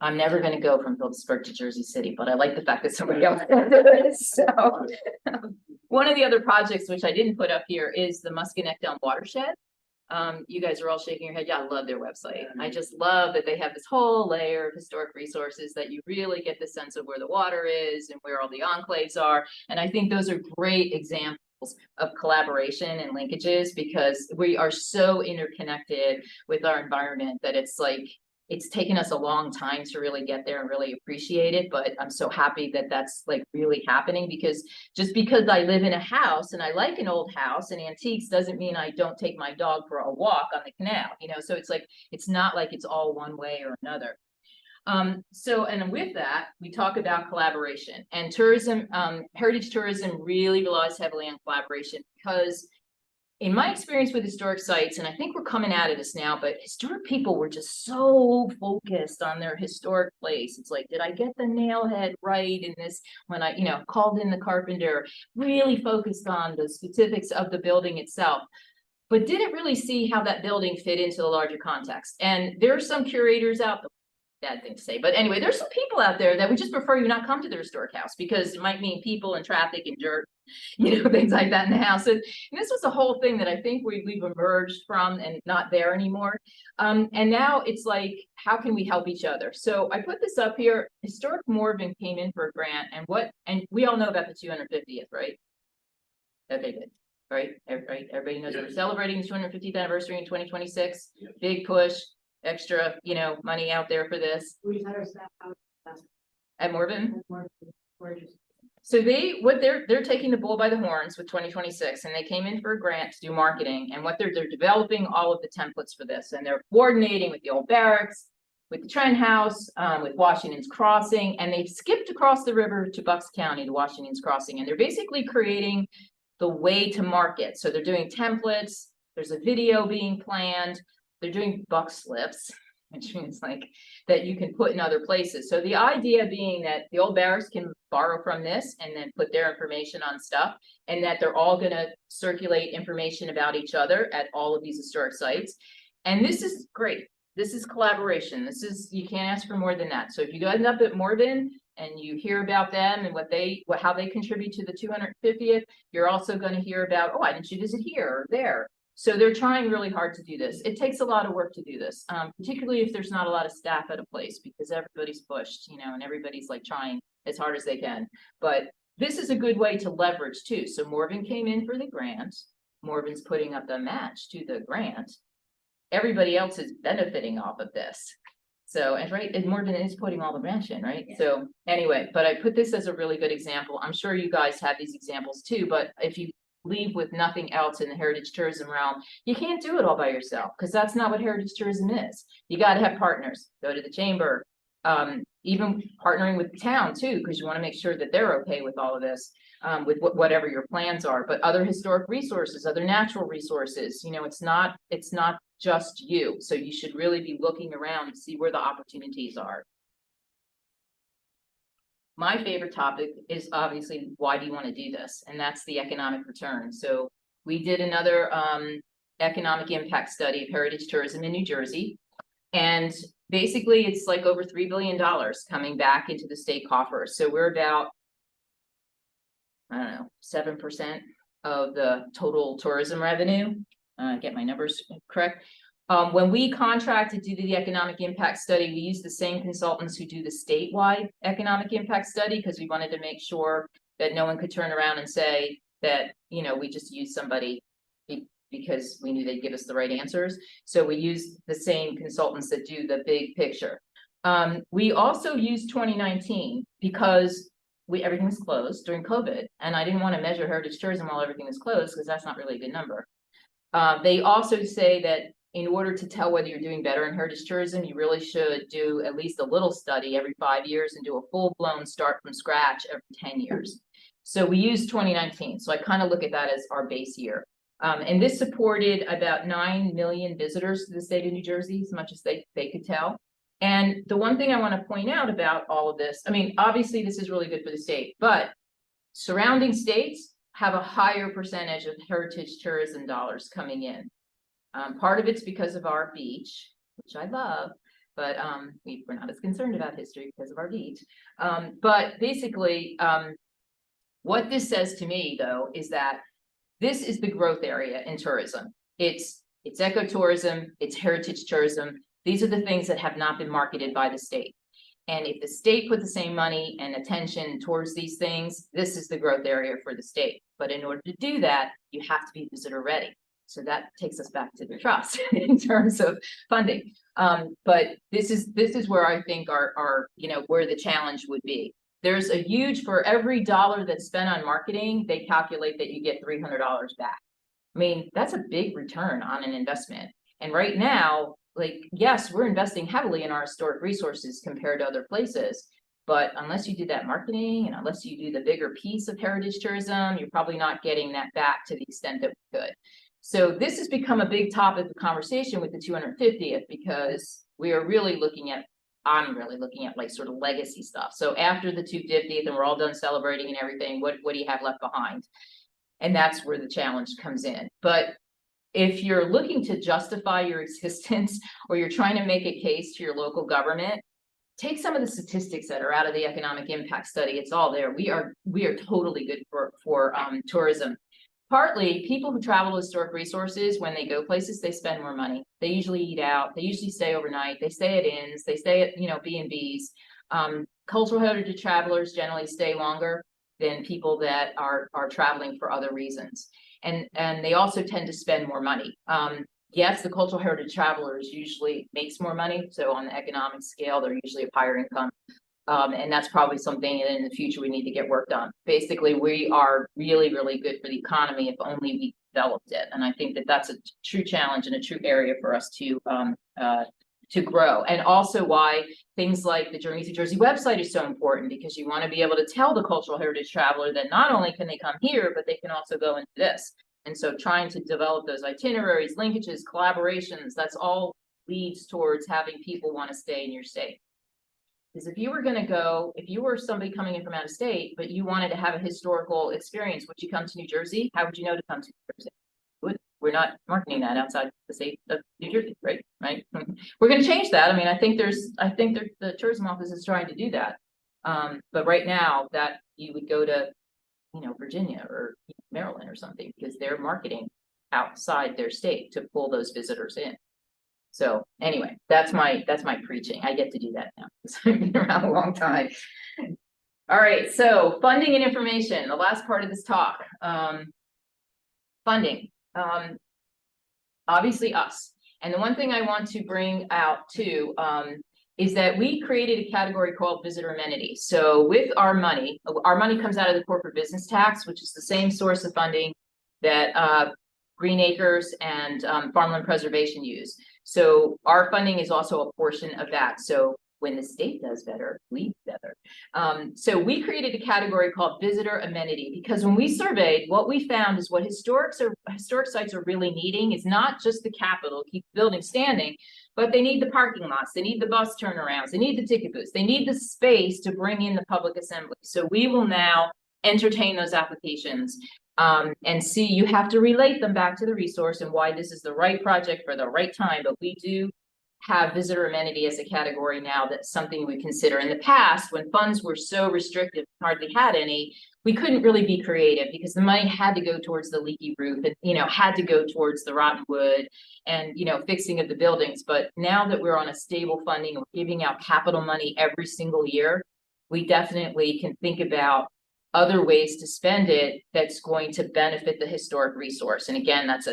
I'm never going to go from Phillipsburg to Jersey City, but I like the fact that somebody else can do it. So one of the other projects, which I didn't put up here, is the Musconettown Watershed. You guys are all shaking your head. Yeah, I love their website. I just love that they have this whole layer of historic resources that you really get the sense of where the water is and where all the enclaves are. And I think those are great examples of collaboration and linkages because we are so interconnected with our environment that it's like, it's taken us a long time to really get there and really appreciate it. But I'm so happy that that's like really happening because just because I live in a house and I like an old house and antiques doesn't mean I don't take my dog for a walk on the canal, so it's like, it's not like it's all one way or another. And with that, we talk about collaboration and tourism, heritage tourism really relies heavily on collaboration because in my experience with historic sites, and I think we're coming out of this now, but historic people were just so focused on their historic place. It's like, did I get the nail head right in this when I, called in the carpenter, really focused on the specifics of the building itself, but didn't really see how that building fit into the larger context. And there are some curators out there, bad thing to say, but anyway, there's some people out there that would just prefer you not come to the historic house because it might mean people and traffic and dirt, things like that in the house. And this was a whole thing that I think we've emerged from and not there anymore. And now it's like, how can we help each other? So I put this up here. Historic Morven came in for a grant, and we all know about the 250th, right? Okay, good. Right? Everybody knows we're celebrating the 250th anniversary in 2026. Big push. Extra, money out there for this. We had our staff out At Morven. gorgeous. So they're taking the bull by the horns with 2026, and they came in for a grant to do marketing. And what they're developing all of the templates for this, and they're coordinating with the old barracks, with the Trent House, with Washington's Crossing, and they've skipped across the river to Bucks County to Washington's Crossing, and they're basically creating the way to market. So they're doing templates. There's a video being planned. They're doing buck slips, which means like that you can put in other places. So the idea being that the old barracks can borrow from this and then put their information on stuff, and that they're all going to circulate information about each other at all of these historic sites. And this is great. This is collaboration. You can't ask for more than that. So if you go end up at Morven and you hear about them and how they contribute to the 250th, you're also going to hear about, why didn't you visit here or there? So they're trying really hard to do this. It takes a lot of work to do this, particularly if there's not a lot of staff at a place, because everybody's pushed, and everybody's like trying as hard as they can. But this is a good way to leverage too. So Morven came in for the grant. Morven's putting up the match to the grant. Everybody else is benefiting off of this. So, and Morven is putting all the match in, right? Yeah. So anyway, but I put this as a really good example. I'm sure you guys have these examples too, but if you leave with nothing else in the heritage tourism realm, you can't do it all by yourself, because that's not what heritage tourism is. You got to have partners. Go to the chamber, even partnering with the town too, because you want to make sure that they're okay with all of this, with whatever your plans are. But other historic resources, other natural resources, it's not just you. So you should really be looking around to see where the opportunities are. My favorite topic is obviously, why do you want to do this? And that's the economic return. So we did another economic impact study of heritage tourism in New Jersey. And basically it's like over $3 billion coming back into the state coffers. So we're about, 7% of the total tourism revenue. Get my numbers correct. When we contracted to do the economic impact study, we used the same consultants who do the statewide economic impact study, because we wanted to make sure that no one could turn around and say that, we just used somebody because we knew they'd give us the right answers. So we used the same consultants that do the big picture. We also used 2019 because everything was closed during COVID, and I didn't want to measure heritage tourism while everything was closed, because that's not really a good number. They also say that in order to tell whether you're doing better in heritage tourism, you really should do at least a little study every 5 years and do a full-blown start from scratch every 10 years. So we used 2019. So I kind of look at that as our base year. And this supported about 9 million visitors to the state of New Jersey, as much as they could tell. And the one thing I want to point out about all of this, obviously this is really good for the state, but surrounding states have a higher percentage of heritage tourism dollars coming in. Part of it's because of our beach, which I love, but we're not as concerned about history because of our beach. But basically, what this says to me, though, is that this is the growth area in tourism. It's ecotourism, it's heritage tourism. These are the things that have not been marketed by the state. And if the state put the same money and attention towards these things, this is the growth area for the state. But in order to do that, you have to be visitor ready. So that takes us back to the trust in terms of funding. But this is where I think our where the challenge would be. There's a huge, for every dollar that's spent on marketing, they calculate that you get $300 back. That's a big return on an investment. And right now, yes, we're investing heavily in our historic resources compared to other places. But unless you do that marketing and unless you do the bigger piece of heritage tourism, you're probably not getting that back to the extent that we could. So this has become a big topic of conversation with the 250th, because we are really looking at, I'm really looking at like sort of legacy stuff. So after the 250th and we're all done celebrating and everything, what do you have left behind? And that's where the challenge comes in. But if you're looking to justify your existence, or you're trying to make a case to your local government, take some of the statistics that are out of the economic impact study. It's all there. We are totally good for tourism. Partly, people who travel to historic resources, when they go places, they spend more money. They usually eat out. They usually stay overnight. They stay at inns. They stay at, B&Bs. Cultural heritage travelers generally stay longer than people that are traveling for other reasons. And they also tend to spend more money. Yes, the cultural heritage travelers usually makes more money. So on the economic scale, they're usually of higher income. And that's probably something that in the future we need to get worked on. Basically, we are really, really good for the economy if only we developed it. And I think that that's a true challenge and a true area for us to grow. And also why things like the Journey Through Jersey website is so important, because you want to be able to tell the cultural heritage traveler that not only can they come here, but they can also go into this. And so trying to develop those itineraries, linkages, collaborations, that's all leads towards having people want to stay in your state. Because if you were somebody coming in from out of state, but you wanted to have a historical experience, would you come to New Jersey? How would you know to come to New Jersey? We're not marketing that outside the state of New Jersey, right? We're going to change that. I mean, I think the tourism office is trying to do that. But right now that you would go to, Virginia or Maryland or something, because they're marketing outside their state to pull those visitors in. So anyway, that's my preaching. I get to do that now because I've been around a long time. All right, so funding and information, the last part of this talk. Funding, obviously us. And the one thing I want to bring out too is that we created a category called visitor amenities. So with our money comes out of the corporate business tax, which is the same source of funding that Green Acres and Farmland Preservation use. So our funding is also a portion of that. So when the state does better, we do better. So we created a category called visitor amenity, because when we surveyed, what we found is what historic sites are really needing is not just the capital, keep the building standing, but they need the parking lots, they need the bus turnarounds, they need the ticket booths, they need the space to bring in the public assembly. So we will now entertain those applications and see, you have to relate them back to the resource and why this is the right project for the right time. But we do have visitor amenity as a category now. That's something we consider. In the past, when funds were so restrictive, hardly had any, we couldn't really be creative because the money had to go towards the leaky roof and, had to go towards the rotten wood and, fixing of the buildings. But now that we're on a stable funding, we're giving out capital money every single year, we definitely can think about other ways to spend it that's going to benefit the historic resource. And again, that's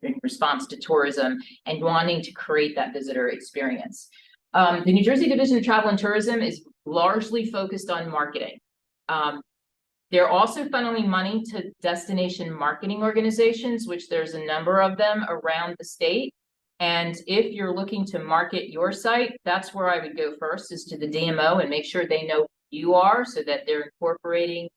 in response to tourism and wanting to create that visitor experience. The New Jersey Division of Travel and Tourism is largely focused on marketing. They're also funneling money to destination marketing organizations, which there's a number of them around the state. And if you're looking to market your site, that's where I would go first, is to the DMO and make sure they know who you are so that they're incorporating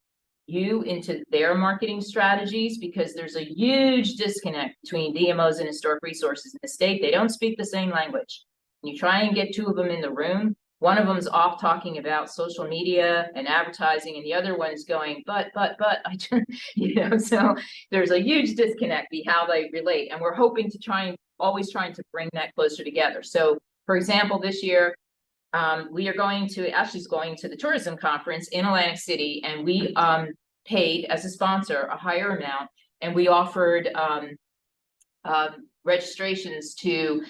you into their marketing strategies, because there's a huge disconnect between DMOs and historic resources in the state. They don't speak the same language. You try and get two of them in the room, one of them's off talking about social media and advertising, and the other one's going, but, so there's a huge disconnect be how they relate. And we're hoping to always trying to bring that closer together. So for example, this year, we are going to the tourism conference in Atlantic City, and we paid as a sponsor a higher amount, and we offered registrations to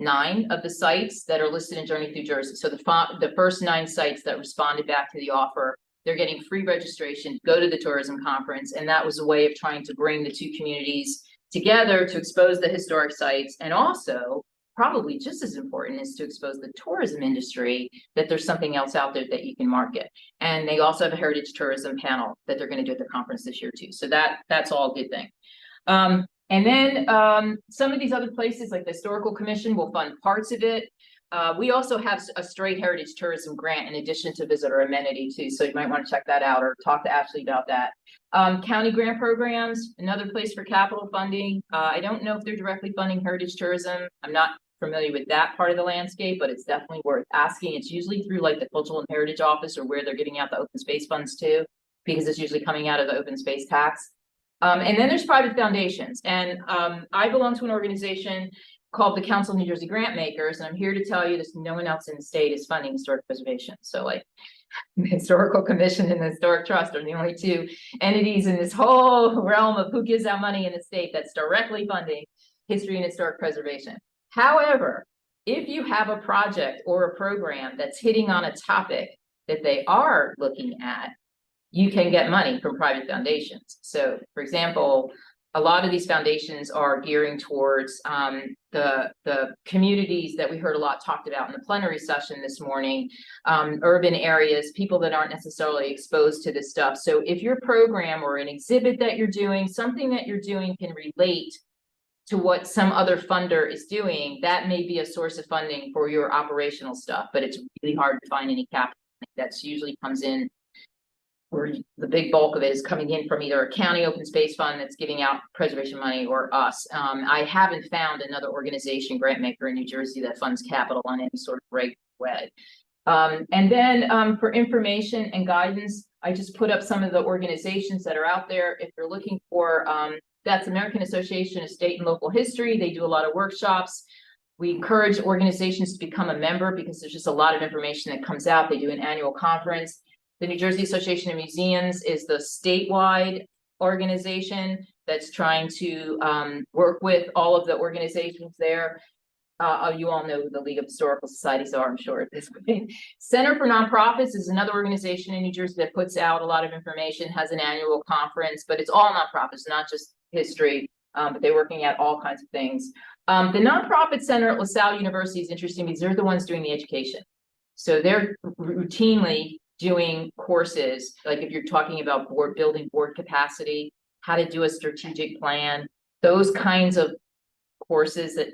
9 of the sites that are listed in Journey Through Jersey. So the first 9 sites that responded back to the offer, they're getting free registration to go to the tourism conference. And that was a way of trying to bring the two communities together to expose the historic sites, and also probably just as important is to expose the tourism industry that there's something else out there that you can market. And they also have a heritage tourism panel that they're going to do at the conference this year too. So that's all a good thing. And then some of these other places like the Historical Commission will fund parts of it. We also have a straight heritage tourism grant in addition to visitor amenity too, so you might want to check that out or talk to Ashley about that. County grant programs, another place for capital funding. I don't know if they're directly funding heritage tourism. I'm not familiar with that part of the landscape, but it's definitely worth asking. It's usually through like the Cultural and Heritage Office or where they're getting out the open space funds too, because it's usually coming out of the open space tax. And then there's private foundations, and I belong to an organization called the Council of New Jersey Grant Makers, and I'm here to tell you that no one else in the state is funding historic preservation. So like the Historical Commission and the Historic Trust are the only two entities in this whole realm of who gives out money in the state that's directly funding history and historic preservation. However, if you have a project or a program that's hitting on a topic that they are looking at, you can get money from private foundations. So for example, a lot of these foundations are gearing towards the communities that we heard a lot talked about in the plenary session this morning, urban areas, people that aren't necessarily exposed to this stuff. So if your program or an exhibit that you're doing, something that you're doing can relate to what some other funder is doing, that may be a source of funding for your operational stuff, but it's really hard to find any capital. That's usually comes in, where the big bulk of it is coming in from either a county open space fund that's giving out preservation money or us. I haven't found another organization, grant maker in New Jersey, that funds capital on any sort of regular way. And then for information and guidance, I just put up some of the organizations that are out there. If you're looking for, that's American Association of State and Local History. They do a lot of workshops. We encourage organizations to become a member because there's just a lot of information that comes out. They do an annual conference. The New Jersey Association of Museums is the statewide organization that's trying to work with all of the organizations there. You all know who the League of Historical Societies are, I'm sure at this point. Center for Nonprofits is another organization in New Jersey that puts out a lot of information, has an annual conference, but it's all nonprofits, not just history, but they're working at all kinds of things. The Nonprofit Center at LaSalle University is interesting because they're the ones doing the education. So they're routinely doing courses, like if you're talking about building board capacity, how to do a strategic plan, those kinds of courses that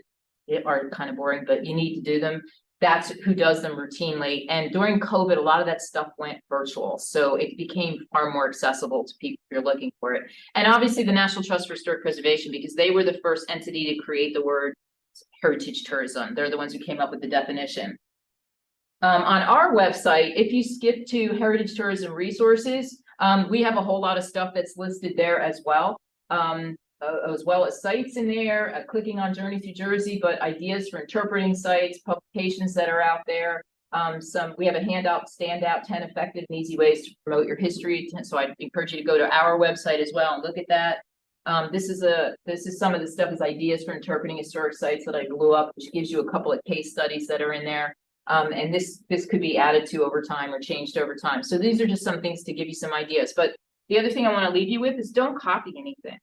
are kind of boring, but you need to do them. That's who does them routinely. And during COVID, a lot of that stuff went virtual. So it became far more accessible to people if you're looking for it. And obviously the National Trust for Historic Preservation, because they were the first entity to create the word heritage tourism. They're the ones who came up with the definition. On our website, if you skip to Heritage Tourism Resources, we have a whole lot of stuff that's listed there as well as sites in there, clicking on Journey Through Jersey, but ideas for interpreting sites, publications that are out there. We have a handout, standout 10 effective and easy ways to promote your history. So I encourage you to go to our website as well and look at that. This is some of the stuff is ideas for interpreting historic sites that I blew up, which gives you a couple of case studies that are in there. And this could be added to over time or changed over time. So these are just some things to give you some ideas. But the other thing I want to leave you with is don't copy anything,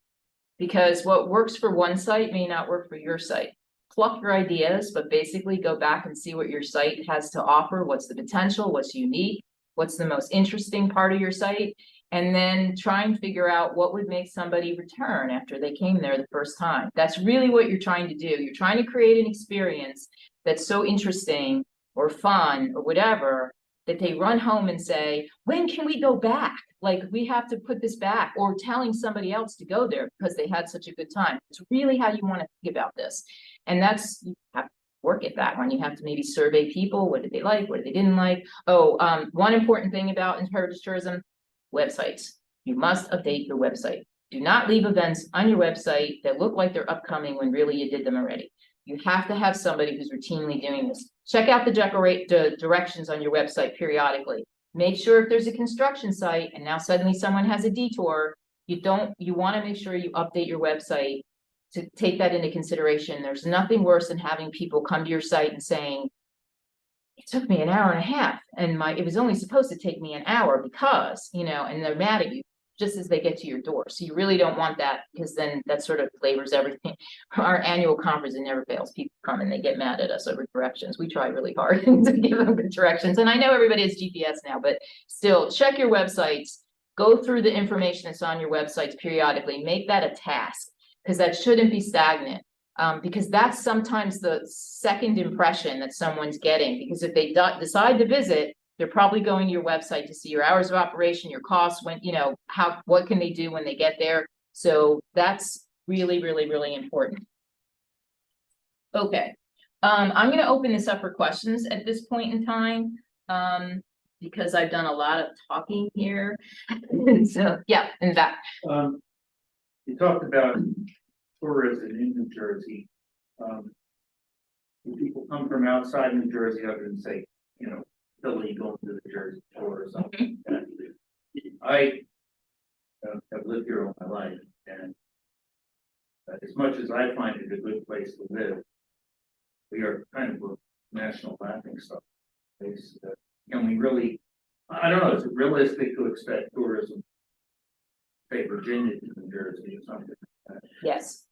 because what works for one site may not work for your site. Pluck your ideas, but basically go back and see what your site has to offer. What's the potential? What's unique? What's the most interesting part of your site? And then try and figure out what would make somebody return after they came there the first time. That's really what you're trying to do. You're trying to create an experience that's so interesting or fun or whatever, that they run home and say, when can we go back? Like, we have to put this back, or telling somebody else to go there because they had such a good time. It's really how you want to think about this. And that's, you have to work at that one. You have to maybe survey people. What did they like? What they didn't like? One important thing about heritage tourism, websites. You must update your website. Do not leave events on your website that look like they're upcoming when really you did them already. You have to have somebody who's routinely doing this. Check out the directions on your website periodically. Make sure if there's a construction site and now suddenly someone has a detour, you want to make sure you update your website to take that into consideration. There's nothing worse than having people come to your site and saying, it took me an hour and a half and it was only supposed to take me an hour because, and they're mad at you just as they get to your door. So you really don't want that, because then that sort of flavors everything. Our annual conference, it never fails. People come and they get mad at us over directions. We try really hard to give them good directions. And I know everybody has GPS now, but still check your websites, go through the information that's on your websites periodically, make that a task, because that shouldn't be stagnant. Because that's sometimes the second impression that someone's getting, because if they decide to visit, they're probably going to your website to see your hours of operation, your costs, when, you know, what can they do when they get there? So that's really, really, really important. Okay, I'm gonna open this up for questions at this point in time, because I've done a lot of talking here. So, yeah, in fact, You talked about tourism in New Jersey. Do people come from outside New Jersey other than say, you know, Philly going to the Jersey tour or something? I have lived here all my life, and as much as I find it a good place to live, we are kind of a national laughing stock place. Can we really, I don't know, is it realistic to expect tourism, say Virginia to New Jersey or something like that? yes.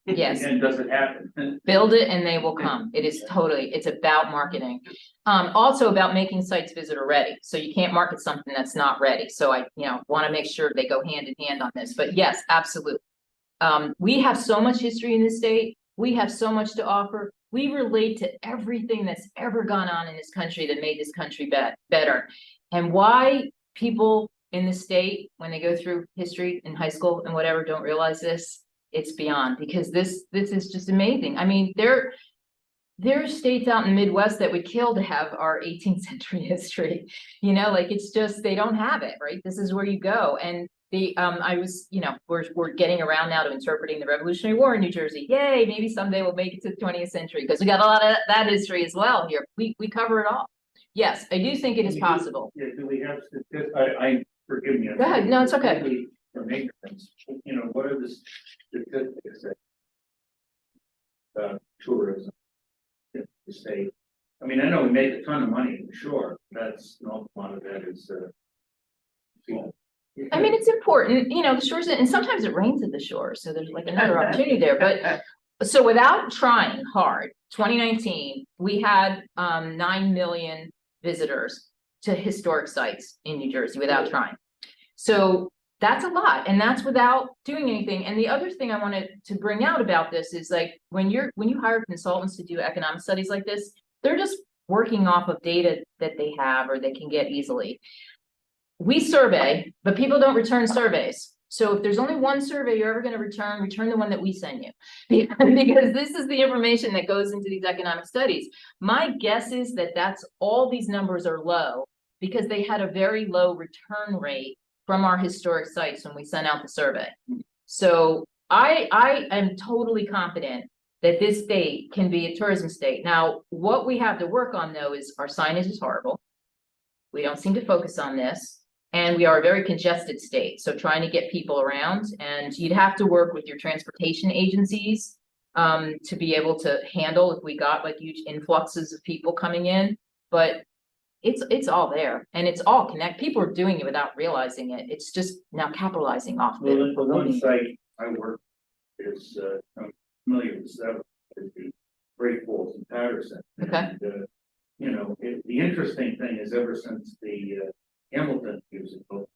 Yes. And does it happen? Build it and they will come. It is totally, it's about marketing. Also about making sites visitor ready. So you can't market something that's not ready. So I, want to make sure they go hand in hand on this, but yes, absolutely. We have so much history in this state. We have so much to offer. We relate to everything that's ever gone on in this country that made this country better. And why people in the state, when they go through history in high school and whatever, don't realize this, it's beyond, because this is just amazing. I mean, there are states out in the Midwest that would kill to have our 18th century history, like it's just, they don't have it, right? This is where you go. And we're getting around now to interpreting the Revolutionary War in New Jersey. Yay, maybe someday we'll make it to the 20th century, because we got a lot of that history as well here. We cover it all. Yes, I do think it is possible. Yeah, do we have statistics? I forgive me. Go ahead. No, it's okay. From ignorance, what are the statistics that tourism in the state? I mean, I know we make a ton of money, for sure. That's an awful lot of that is. I mean, it's important, the shores, and sometimes it rains at the shore, so there's like another opportunity there. But so without trying hard, 2019, we had 9 million visitors to historic sites in New Jersey without trying. So that's a lot, and that's without doing anything. And the other thing I wanted to bring out about this is, like, when you hire consultants to do economic studies like this, they're just working off of data that they have or they can get easily. We survey, but people don't return surveys. So if there's only one survey you're ever going to return the one that we send you, because this is the information that goes into these economic studies. My guess is that that's all these numbers are low because they had a very low return rate from our historic sites when we sent out the survey. So I am totally confident that this state can be a tourism state. Now, what we have to work on, though, is our signage is horrible. We don't seem to focus on this. And we are a very congested state. So trying to get people around, and you'd have to work with your transportation agencies to be able to handle if we got like huge influxes of people coming in. But it's all there, and it's all connected. People are doing it without realizing it. It's just now capitalizing off of it. The one site I work is I'm familiar with several, is the Great Falls in Patterson. Okay. And, the interesting thing is, ever since the Hamilton musical,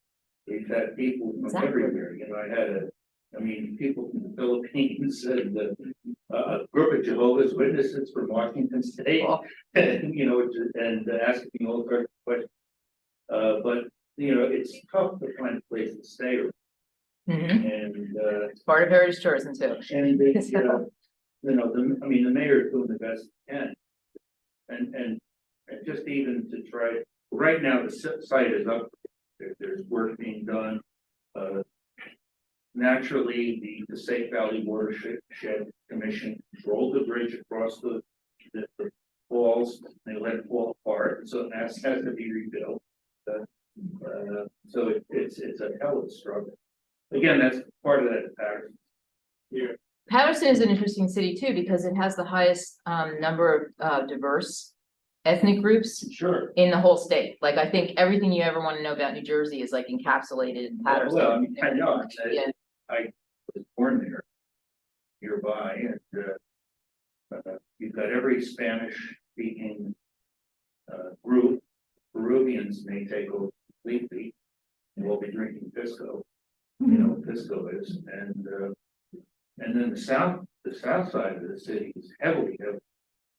we've had people from everywhere. I had people from the Philippines and a group of Jehovah's Witnesses from Washington State, and asking all sorts of questions. But it's tough to find a place to stay. And It's part of heritage tourism too. And the mayor is doing the best he can, and just even to try. Right now, the site is up. There's work being done. Naturally, the Safe Valley Watershed Commission controlled the bridge across the falls. They let it fall apart, so that has to be rebuilt. So it's a hell of a struggle. Again, that's part of that Patterson. Yeah. Patterson is an interesting city too, because it has the highest number of diverse ethnic groups in the whole state. Like, I think everything you ever want to know about New Jersey is like encapsulated in Patterson. Well, I know. I was born there, nearby, and you've got every Spanish-speaking group. Peruvians may take over completely, and we'll be drinking pisco. Pisco is, and And then the south side of the city is heavily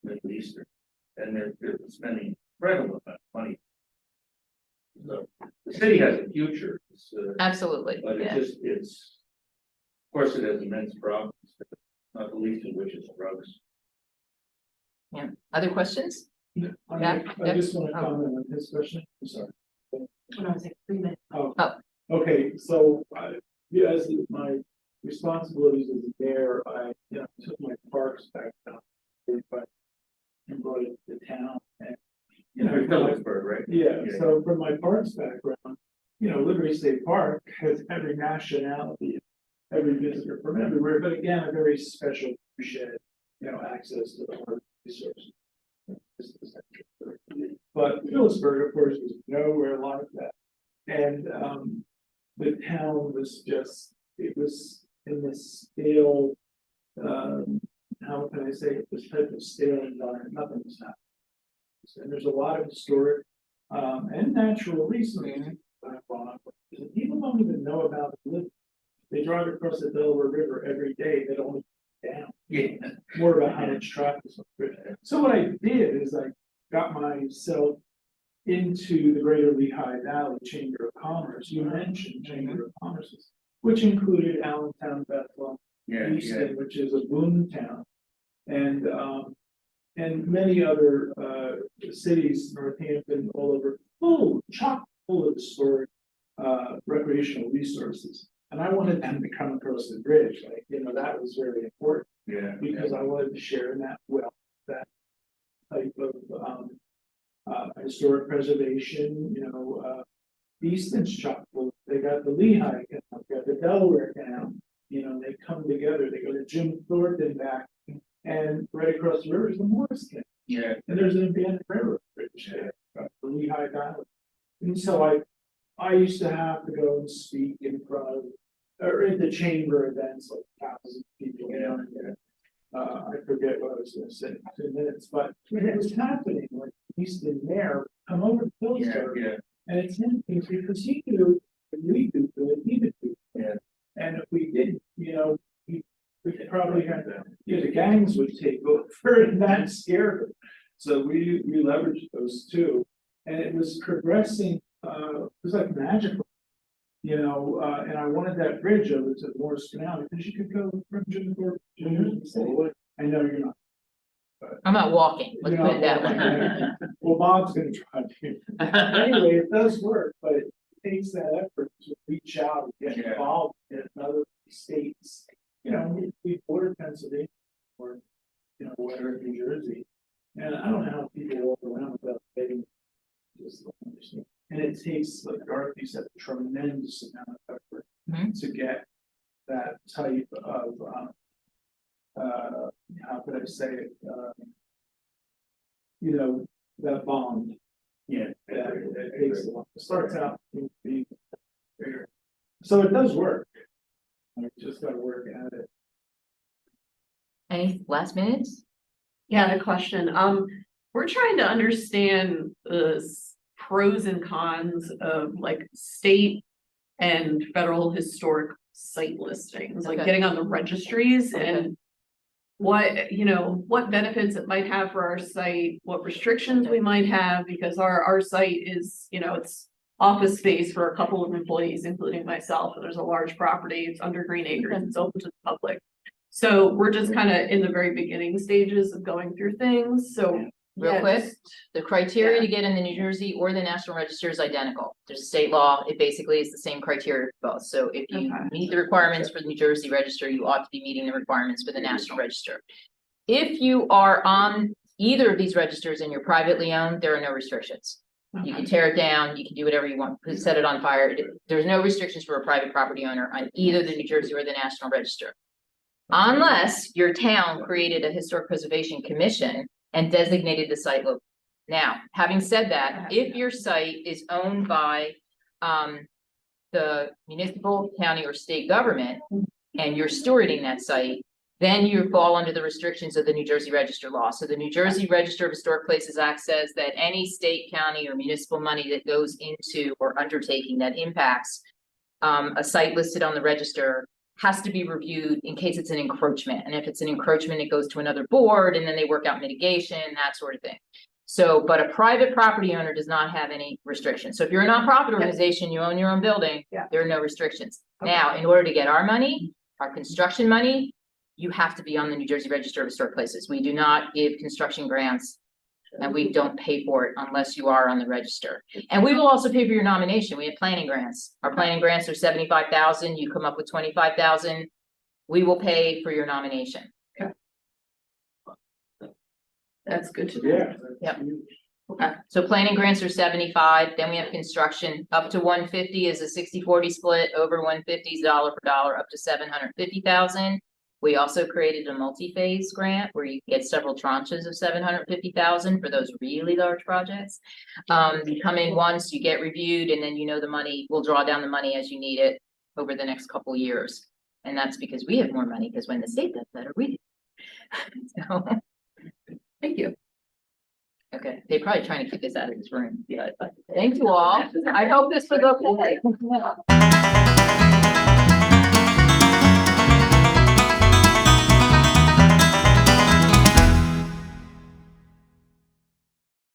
Middle Eastern. And they're spending incredible amount of money. So the city has a future, Absolutely, but yeah. it's, of course, it has immense problems, not the least of which is drugs. Yeah. Other questions? I just want to comment on his question, I'm sorry. When I was like 3 minutes. Okay, so, yeah, as my responsibilities as mayor, I, took my parks back down. But and brought it to town and, Phillipsburg, right? yeah, Yeah. so from my parks background, Liberty State Park has every nationality, every visitor from everywhere, but again, a very special shed, access to the hard resources. But Phillipsburg, of course, was nowhere like that. And the town was it was in this stale, how can I say, this type of stale environment, nothing was happening. And there's a lot of historic and natural resources that have gone up. People don't even know about it. They drive across the Delaware River every day, they don't down. Yeah. More about how much traffic is on the bridge. So what I did is I got myself into the Greater Lehigh Valley Chamber of Commerce. You mentioned Chamber of Commerce, which included Allentown, Bethlehem, Easton, which is a boom town, and many other cities, Northampton, all over, chock full of historic recreational resources. And I wanted them to come across the bridge, that was very important. Yeah. Because I wanted to share in that that type of historic preservation, Easton's chock full. They got the Lehigh Canal, they got the Delaware Canal, they come together, they go to Jim Thornton back, and right across the river is the Morris Canal. Yeah. And there's an abandoned railroad bridge there, the Lehigh Valley. And so I used to have to go and speak in front of, or in the chamber events, like 1,000 people. I forget what I was going to say in 2 minutes, but it was happening. Like Easton Mayor come over to Phillipsburg, and it's interesting because he knew if we do good, he would do good. And if we didn't, we could probably have the gangs would take over, and that scared them. So we leveraged those two, and it was progressing. It was like magical, and I wanted that bridge over to Morris Canal because you could go from Jim Thorpe to Jersey City. I know you're not. I'm not walking, let's You're put it not that way. Well, Bob's gonna drive you. Anyway, it does work, but it takes that effort to reach out and get involved in other states. We border Pennsylvania or, whatever, New Jersey. And I don't know how people walk around without getting just don't understand. And it takes, like Dorothy said, a tremendous amount of effort to get that type of, how could I say it? That bond. Yeah. It takes a lot. It starts out being bigger. So it does work. I just gotta work at it. Any last minutes? Yeah, the question, we're trying to understand the pros and cons of like state and federal historic site listings, like Okay. getting on the registries and what benefits it might have for our site, what restrictions we might have, because our site is, it's office space for a couple of employees, including myself, and there's a large property, it's under Green Acres, it's open to the public. So we're just kind of in the very beginning stages of going through things, so. Real quick, the criteria to get in the New Jersey or the National Register is identical. There's a state law, it basically is the same criteria for both. So if you Okay. meet the requirements for the New Jersey Register, you ought to be meeting the requirements for the National Register. If you are on either of these registers and you're privately owned, there are no restrictions. You can tear it down, you can do whatever you want, set it on fire. There's no restrictions for a private property owner on either the New Jersey or the National Register. Unless your town created a historic preservation commission and designated the site local. Now, having said that, if your site is owned by the municipal, county, or state government, and you're stewarding that site, then you fall under the restrictions of the New Jersey Register law. So the New Jersey Register of Historic Places Act says that any state, county, or municipal money that goes into or undertaking that impacts a site listed on the register has to be reviewed in case it's an encroachment. And if it's an encroachment, it goes to another board and then they work out mitigation, that sort of thing. So, but a private property owner does not have any restrictions. So if you're a nonprofit organization, you own your own building, Yeah. there are no restrictions. Okay. Now, in order to get our money, our construction money, you have to be on the New Jersey Register of Historic Places. We do not give construction grants and we don't pay for it unless you are on the register. And we will also pay for your nomination. We have planning grants. Our planning grants are 75,000. You come up with 25,000. We will pay for your nomination. That's good to know. Yeah. Yep. Okay, so planning grants are 75, then we have construction up to 150 is a 60-40 split, over 150 is dollar for dollar, up to 750,000. We also created a multi-phase grant where you get several tranches of 750,000 for those really large projects. You come in once, you get reviewed, and then you know the money, we'll draw down the money as you need it over the next couple years. And that's because we have more money, because when the state does better, we do. So, Thank you. okay, they're probably trying to keep us out of this room, but thank you all. I hope this was okay.